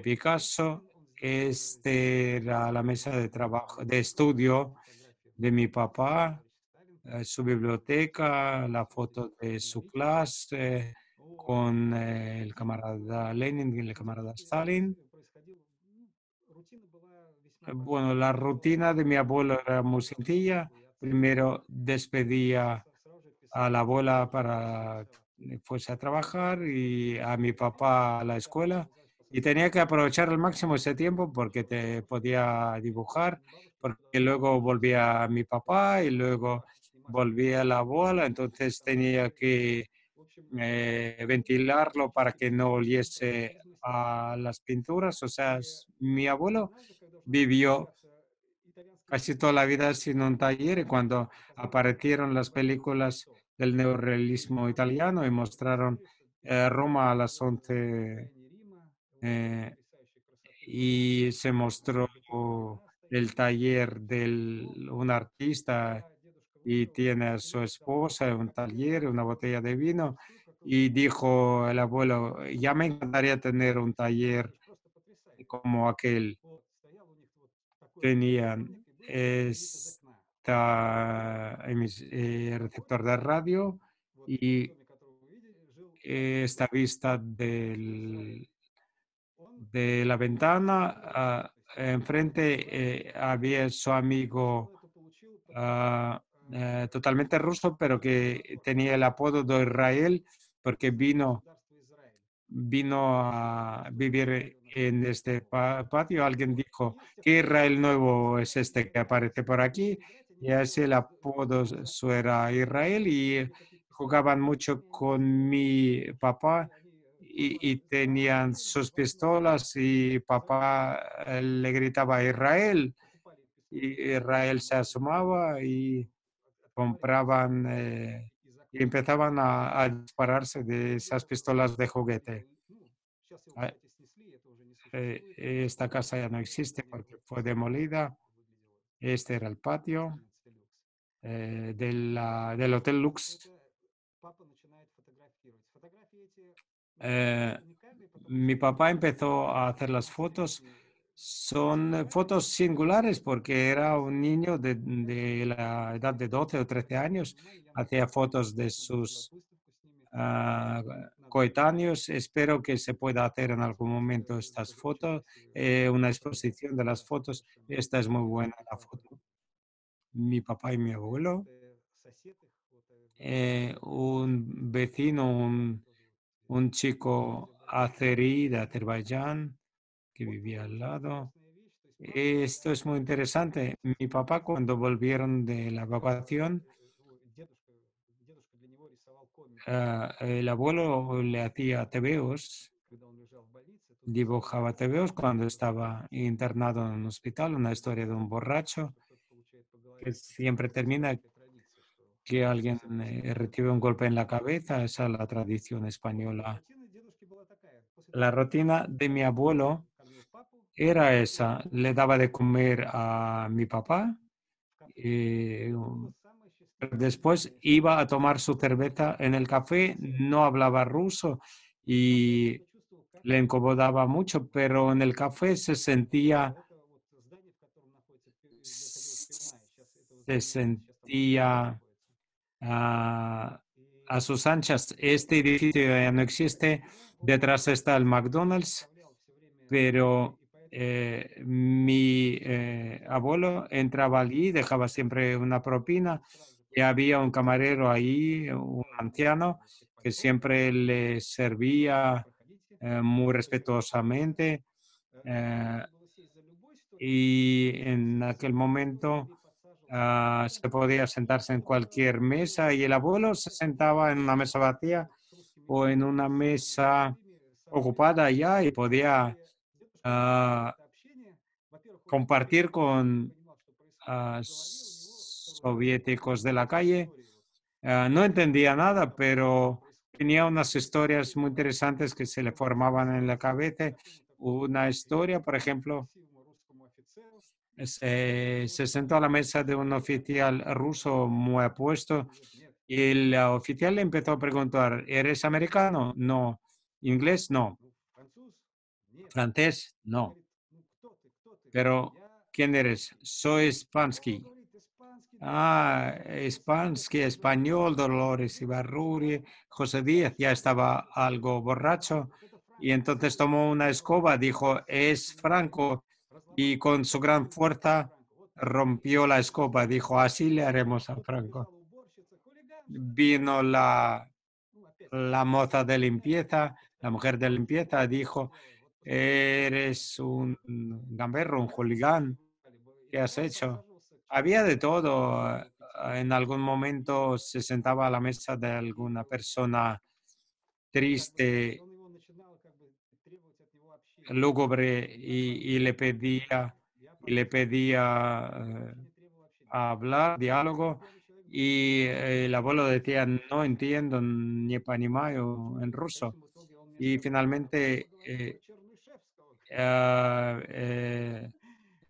Picasso. Este era la mesa de trabajo, de estudio de mi papá, su biblioteca, la foto de su clase con el camarada Lenin y el camarada Stalin. Bueno, la rutina de mi abuelo era muy sencilla. Primero despedía a la abuela para que fuese a trabajar y a mi papá a la escuela. Y tenía que aprovechar al máximo ese tiempo porque te podía dibujar, porque luego volvía mi papá y luego volvía la abuela, entonces tenía que ventilarlo para que no oliese a las pinturas. O sea, mi abuelo vivió casi toda la vida sin un taller y cuando aparecieron las películas del neorrealismo italiano y mostraron Roma a las 11 eh, y se mostró el taller de un artista y tiene a su esposa, un taller, una botella de vino y dijo el abuelo, ya me encantaría tener un taller como aquel. Tenían receptor de radio y esta vista de la ventana. Enfrente había su amigo totalmente ruso, pero que tenía el apodo de Israel porque vino a vivir en este patio. Alguien dijo, ¿qué Israel nuevo es este que aparece por aquí? Y así el apodo su era Israel y jugaban mucho con mi papá y tenían sus pistolas y papá le gritaba Israel y Israel se asomaba y compraban y empezaban a dispararse de esas pistolas de juguete. Ah, Esta casa ya no existe porque fue demolida. Este era el patio del Hotel Lux. Eh, Mi papá empezó a hacer las fotos. Son fotos singulares porque era un niño de la edad de 12 o 13 años. Hacía fotos de sus ah, coetáneos. Espero que se pueda hacer en algún momento estas fotos, una exposición de las fotos. Esta es muy buena la foto. Mi papá y mi abuelo. Un vecino, un chico azerí de Azerbaiyán que vivía al lado. Esto es muy interesante. Mi papá, cuando volvieron de la evacuación, el abuelo le hacía tebeos, dibujaba tebeos cuando estaba internado en un hospital, una historia de un borracho que siempre termina que alguien recibe un golpe en la cabeza. Esa es la tradición española. La rutina de mi abuelo era esa. Le daba de comer a mi papá. eh, Después iba a tomar su cerveza en el café, no hablaba ruso y le incomodaba mucho, pero en el café se sentía a, a sus anchas. Este edificio ya no existe, detrás está el McDonald's, pero mi abuelo entraba allí, dejaba siempre una propina y había un camarero ahí, un anciano, que siempre le servía muy respetuosamente y en aquel momento se podía sentarse en cualquier mesa y el abuelo se sentaba en una mesa vacía o en una mesa ocupada ya y podía ah, compartir con soviéticos de la calle. No entendía nada, pero tenía unas historias muy interesantes que se le formaban en la cabeza. Una historia, por ejemplo, se sentó a la mesa de un oficial ruso muy apuesto y el oficial le empezó a preguntar, ¿eres americano? No. ¿Inglés? No. ¿Francés? No. Pero, ¿quién eres? Soy Spansky. Ah, Spansky, español, Dolores Ibarruri, José Díaz ya estaba algo borracho y entonces tomó una escoba, dijo, es Franco, y con su gran fuerza rompió la escoba, dijo, así le haremos a Franco. Vino la moza de limpieza, la mujer de limpieza, dijo, eres un gamberro, un hooligan, ¿qué has hecho? Había de todo. En algún momento se sentaba a la mesa de alguna persona triste, lúgubre, y le pedía hablar, diálogo, y el abuelo decía, no entiendo ni pa ni mayo en ruso. Y finalmente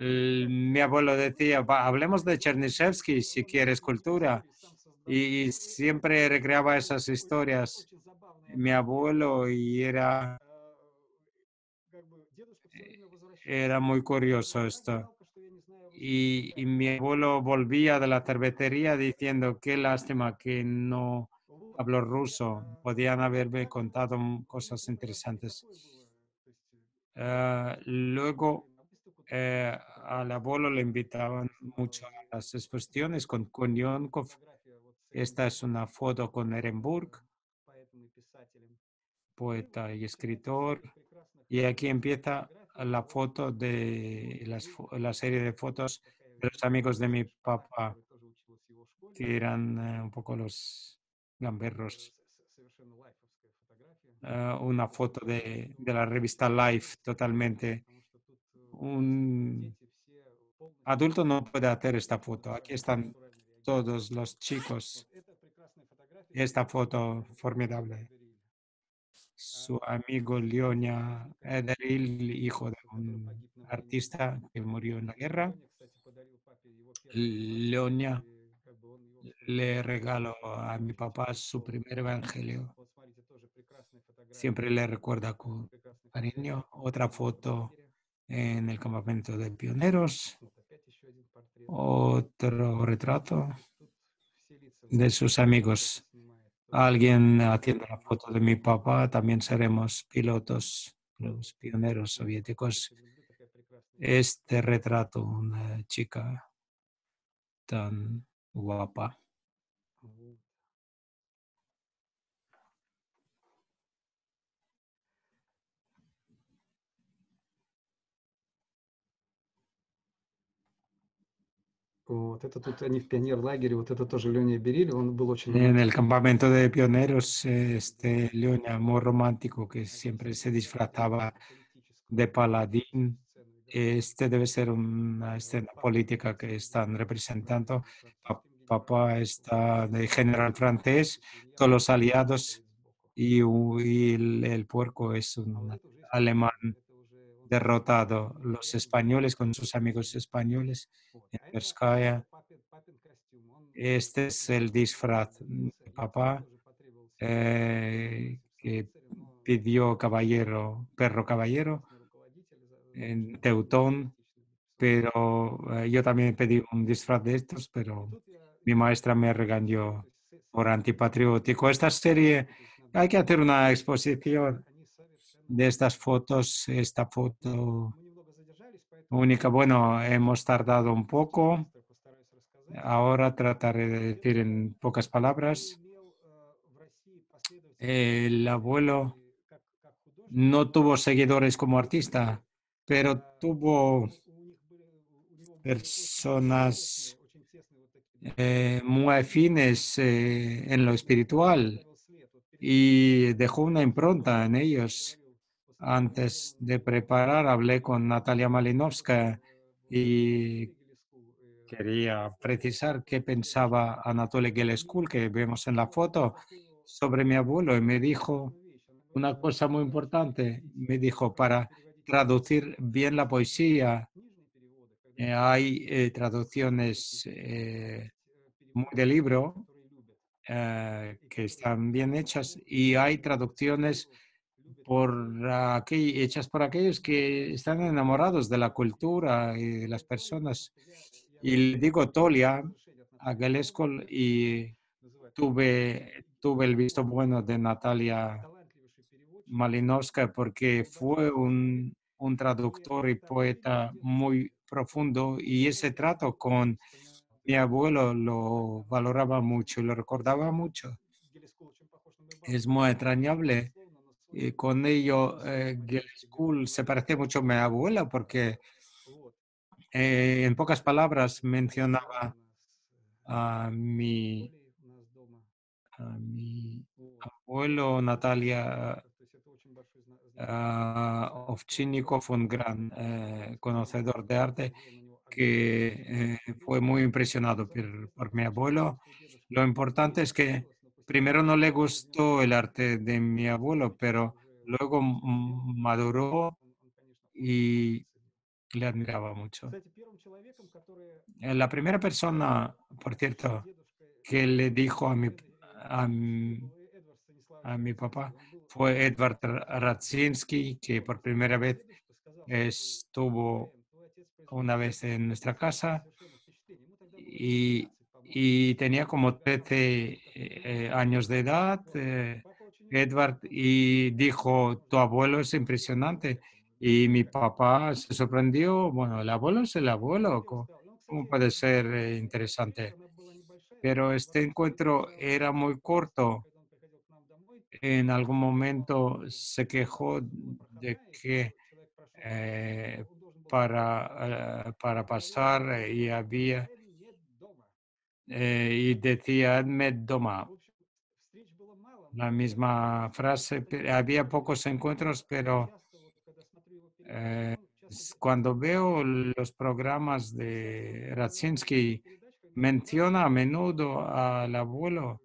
mi abuelo decía, hablemos de Chernyshevsky si quieres cultura. Y siempre recreaba esas historias mi abuelo y era muy curioso esto. Y mi abuelo volvía de la cervecería diciendo, qué lástima que no hablo ruso, podían haberme contado cosas interesantes. Luego al abuelo le invitaban mucho a las exposiciones con Konyonkov. Esta es una foto con Ehrenburg, poeta y escritor. Y aquí empieza la foto de la serie de fotos de los amigos de mi papá, que eran un poco los gamberros. Una foto de la revista Life, totalmente. Un adulto no puede hacer esta foto. Aquí están todos los chicos. Esta foto formidable. Su amigo Leonia Ederil, hijo de un artista que murió en la guerra. Leonia le regaló a mi papá su primer evangelio. siempre le recuerda con прекрасный cariño. портрет Otra в foto лагере. en el campamento de pioneros, Вот опять еще один портрет. otro retrato Тут все лица de знакомые, sus кто-то amigos. снимает Alguien haciendo la военные foto de mi действия. papá, también seremos pilotos, los pioneros Вот этот портрет soviéticos. очень люблю, такая прекрасная девушка. Este retrato, una chica tan guapa. Вот. Вот это тут они в пионерлагере, вот это тоже Леня Бериль, он был очень En el романтичный. campamento de pioneros, este Leonia, muy romántico, que siempre se disfrazaba de paladín. Este debe ser una escena política que están representando. Papá está de general francés, todos los aliados y el puerco es un alemán derrotado. Los españoles con sus amigos españoles en Terskaya. Папин костюм. Он Este es el disfraz de mi papá тоже потребовал que pidió caballero, perro caballero руководитель en Teutón, pero yo también pedí un disfraz de estos, pero mi maestra me regañó por antipatriótico. Esta serie, hay que hacer una exposición de estas fotos, esta foto única. Bueno, hemos tardado un poco. Ahora trataré de decir en pocas palabras. El abuelo no tuvo seguidores como artista, pero tuvo personas muy afines en lo espiritual y dejó una impronta en ellos. Antes de preparar, hablé con Natalia Malinovska y quería precisar qué pensaba Anatoly Geleskul, que vemos en la foto, sobre mi abuelo, y me dijo una cosa muy importante. Me dijo, para traducir bien la poesía, hay traducciones muy de libro que están bien hechas y hay traducciones hechas por aquellos que están enamorados de la cultura y de las personas. Y le digo Tolia a Geleskol y tuve el visto bueno de Natalia Malinovska porque fue un traductor y poeta muy profundo y ese trato con mi abuelo lo valoraba mucho y lo recordaba mucho. Es muy entrañable. Y con ello, Geleskul se parece mucho a mi abuela porque en pocas palabras mencionaba a mi, a mi abuelo Natalia Ovchinnikov, un gran conocedor de arte, que fue muy impresionado por mi abuelo. Lo importante es que primero no le gustó el arte de mi abuelo, pero luego maduró y le admiraba mucho. La primera persona, por cierto, que le dijo a mi papá fue Edvard Radzinsky, que por primera vez estuvo una vez en nuestra casa y tenía como 13 años de edad, Edward, y dijo, tu abuelo es impresionante. Y mi papá se sorprendió, bueno, el abuelo es el abuelo, ¿cómo puede ser interesante? Pero este encuentro era muy corto. En algún momento se quejó de que para pasar y había y decía Ahmed Doma, la misma frase. Había pocos encuentros, pero cuando veo los programas de Radzinsky, menciona a menudo al abuelo.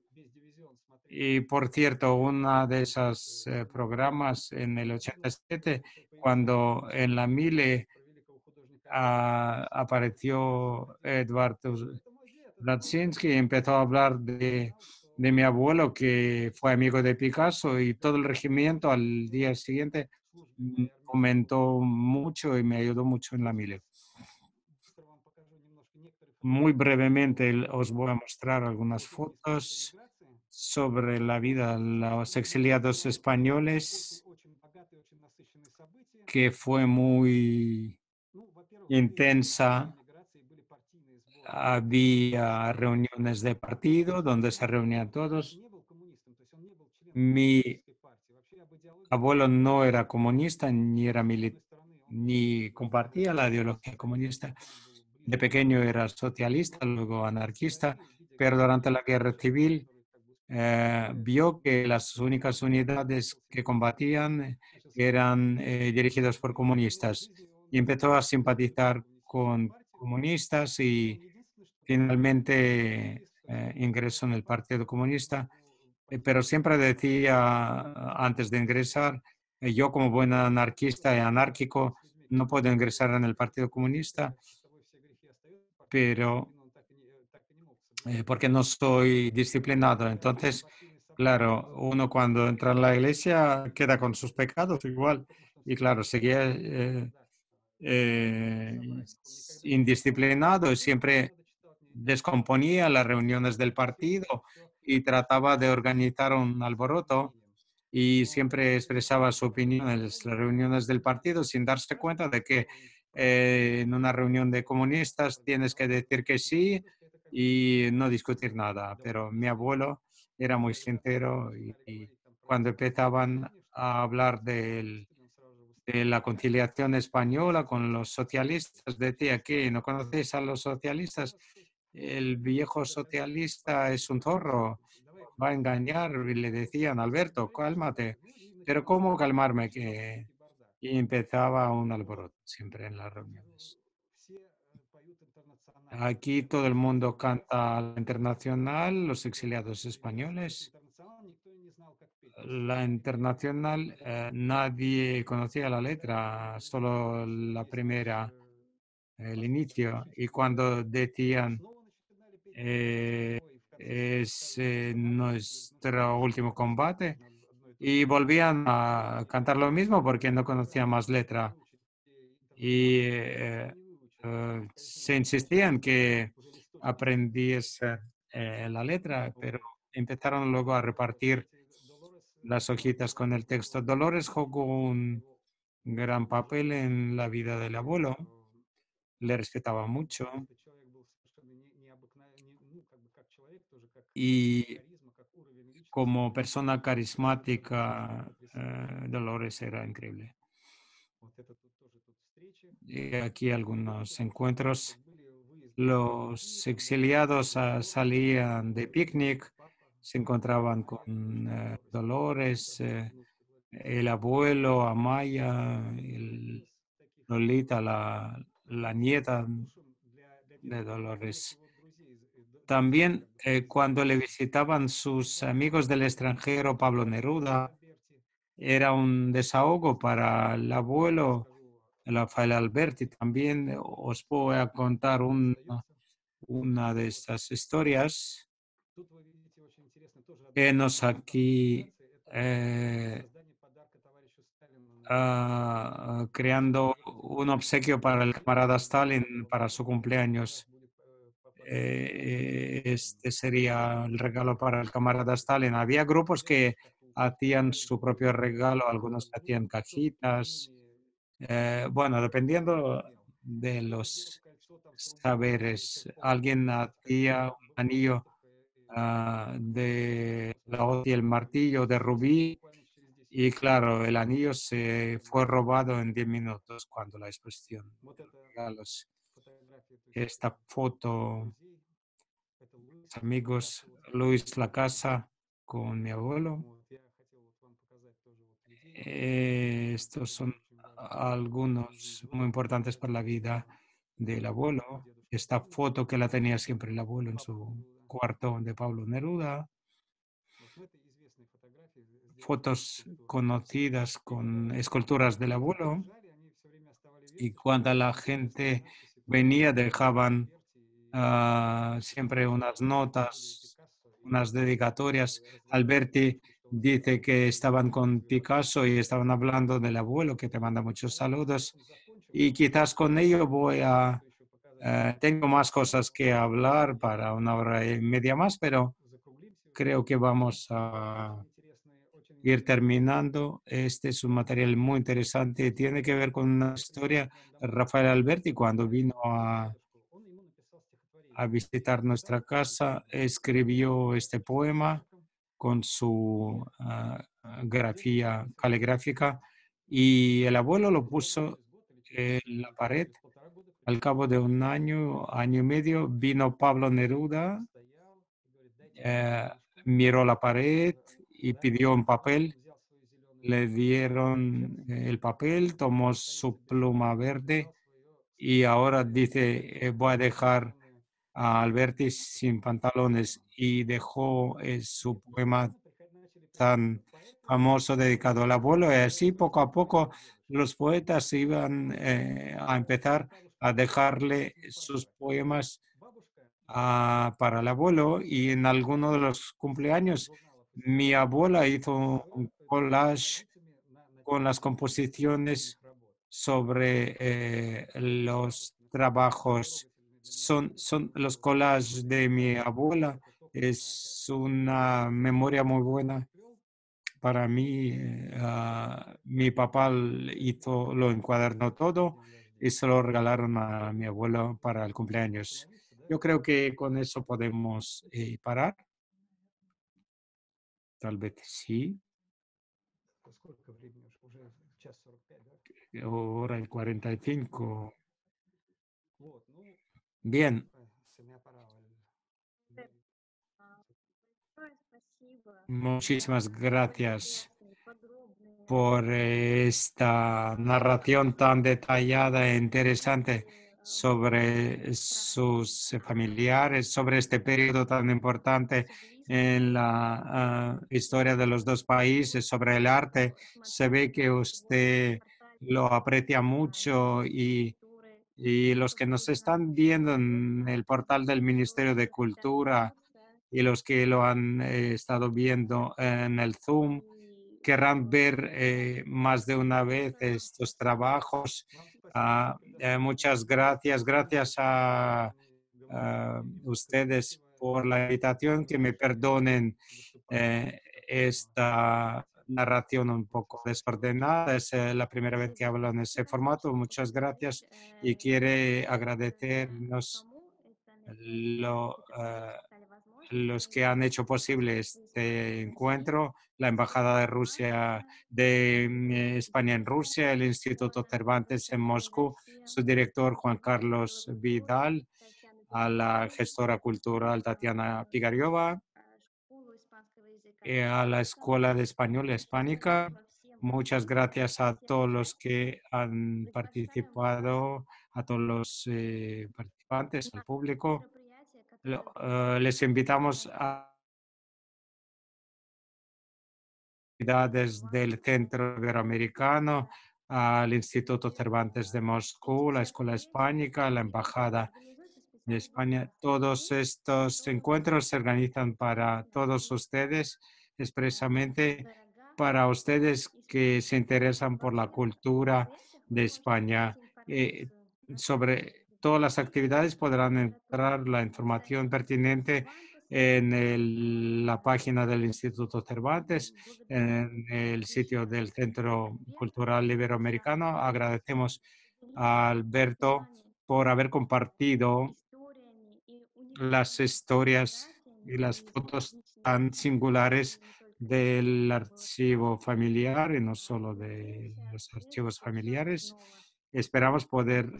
Y por cierto, una de esos programas en el 87, cuando en la Mile apareció Edward Radzinsky y empezó a hablar de de mi abuelo, que fue amigo de Picasso, y todo el regimiento al día siguiente comentó mucho y me ayudó mucho en la mili. Muy brevemente os voy a mostrar algunas fotos sobre la vida de los exiliados españoles, que fue muy intensa. Había reuniones de partido donde se reunían todos. Mi abuelo no era comunista ni era ni compartía la ideología comunista. De pequeño era socialista, luego anarquista, pero durante la guerra civil vio que las únicas unidades que combatían eran dirigidas por comunistas y empezó a simpatizar con comunistas y finalmente ingresó en el Partido Comunista, pero siempre decía antes de ingresar, yo como buen anarquista y anárquico no puedo ingresar en el Partido Comunista, pero porque no soy disciplinado. Entonces, claro, uno cuando entra en la iglesia queda con sus pecados igual. Y claro, seguía indisciplinado y siempre descomponía las reuniones del partido y trataba de organizar un alboroto y siempre expresaba su opinión en las reuniones del partido sin darse cuenta de que en una reunión de comunistas tienes que decir que sí y no discutir nada. Pero mi abuelo era muy sincero y cuando empezaban a hablar de la conciliación española con los socialistas, decía que no conocéis a los socialistas, el viejo socialista es un zorro, va a engañar, y le decían, Alberto, cálmate. Pero ¿cómo calmarme? Y empezaba un alboroto siempre en las reuniones. Aquí todo el mundo canta la internacional, los exiliados españoles. La internacional, nadie conocía la letra, solo la primera, el inicio. Y cuando decían, es nuestro último combate, y volvían a cantar lo mismo porque no conocían más letra. Y se insistían que aprendiese la letra, pero empezaron luego a repartir las hojitas con el texto. Dolores jugó un gran papel en la vida del abuelo, le respetaba mucho y como persona carismática, Dolores era increíble. Y aquí algunos encuentros. Los exiliados salían de picnic, se encontraban con Dolores, el abuelo, Amaya, Lolita, la nieta de Dolores. También cuando le visitaban sus amigos del extranjero, Pablo Neruda, era un desahogo para el abuelo, Rafael Alberti. También os voy a contar una de estas historias. Enos aquí creando un obsequio para el camarada Stalin para su cumpleaños. Este sería el regalo para el camarada Stalin. Había grupos que hacían su propio regalo, algunos hacían cajitas. Bueno, dependiendo de los saberes, alguien hacía un anillo de la hoz y el martillo de rubí. Y claro, el anillo se fue robado en 10 minutos cuando la exposición de los regalos. Esta foto, amigos, Luis Lacasa con mi abuelo. Estos son algunos muy importantes para la vida del abuelo. Esta foto que la tenía siempre el abuelo en su cuarto de Pablo Neruda. Fotos conocidas con esculturas del abuelo. Y cuando la gente venía dejaban siempre unas notas unas dedicatorias. Alberti dice que estaban con Picasso y estaban hablando del abuelo, que te manda muchos saludos. Y quizás con ello tengo más cosas que hablar para una hora y media más, pero creo que vamos a ir terminando. Este es un material muy interesante. Tiene que ver con una historia de Rafael Alberti cuando vino a visitar nuestra casa, escribió este poema con su grafía caligráfica y el abuelo lo puso en la pared. Al cabo de un año, año y medio, vino Pablo Neruda, eh, miró la pared y pidió un papel. Le dieron el papel, tomó su pluma verde y ahora dice, voy a dejar a Alberti sin pantalones y dejó su poema tan famoso dedicado al abuelo. Y así poco a poco los poetas iban a empezar a dejarle sus poemas para el abuelo y en alguno de los cumpleaños mi abuela hizo un collage con las composiciones sobre los trabajos. Son los collages de mi abuela. Es una memoria muy buena para mí. Mi papá lo encuadernó todo y se lo regalaron a mi abuelo para el cumpleaños. Yo creo que con eso podemos parar. Tal vez sí. Hora y 45. Bien. Muchísimas gracias por esta narración tan detallada e interesante sobre sus familiares, sobre este periodo tan importante en la historia de los dos países, sobre el arte. Se ve que usted lo aprecia mucho y los que nos están viendo en el portal del Ministerio de Cultura y los que lo han estado viendo en el Zoom, querrán ver más de una vez estos trabajos. Muchas gracias. Gracias a ustedes por la invitación. Que me perdonen esta narración un poco desordenada. Es la primera vez que hablo en ese formato. Muchas gracias y quiere agradecernos los que han hecho posible este encuentro, la Embajada de Rusia, de España en Rusia, el Instituto Cervantes en Moscú, su director Juan Carlos Vidal, a la gestora cultural Tatiana Pigariova, a la Escuela de Español Hispánica. Muchas gracias a todos los que han participado, a todos los participantes, al público. Les invitamos a actividades del Centro Iberoamericano, al Instituto Cervantes de Moscú, la Escuela Hispánica, la Embajada de España. Todos estos encuentros se organizan para todos ustedes, expresamente para ustedes que se interesan por la cultura de España. Sobre todas las actividades podrán encontrar la información pertinente en la página del Instituto Cervantes, en el sitio del Centro Cultural Iberoamericano. Agradecemos a Alberto por haber compartido las historias y las fotos tan singulares del archivo familiar y no solo de los archivos familiares. Esperamos poder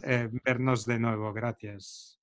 vernos de nuevo. Gracias.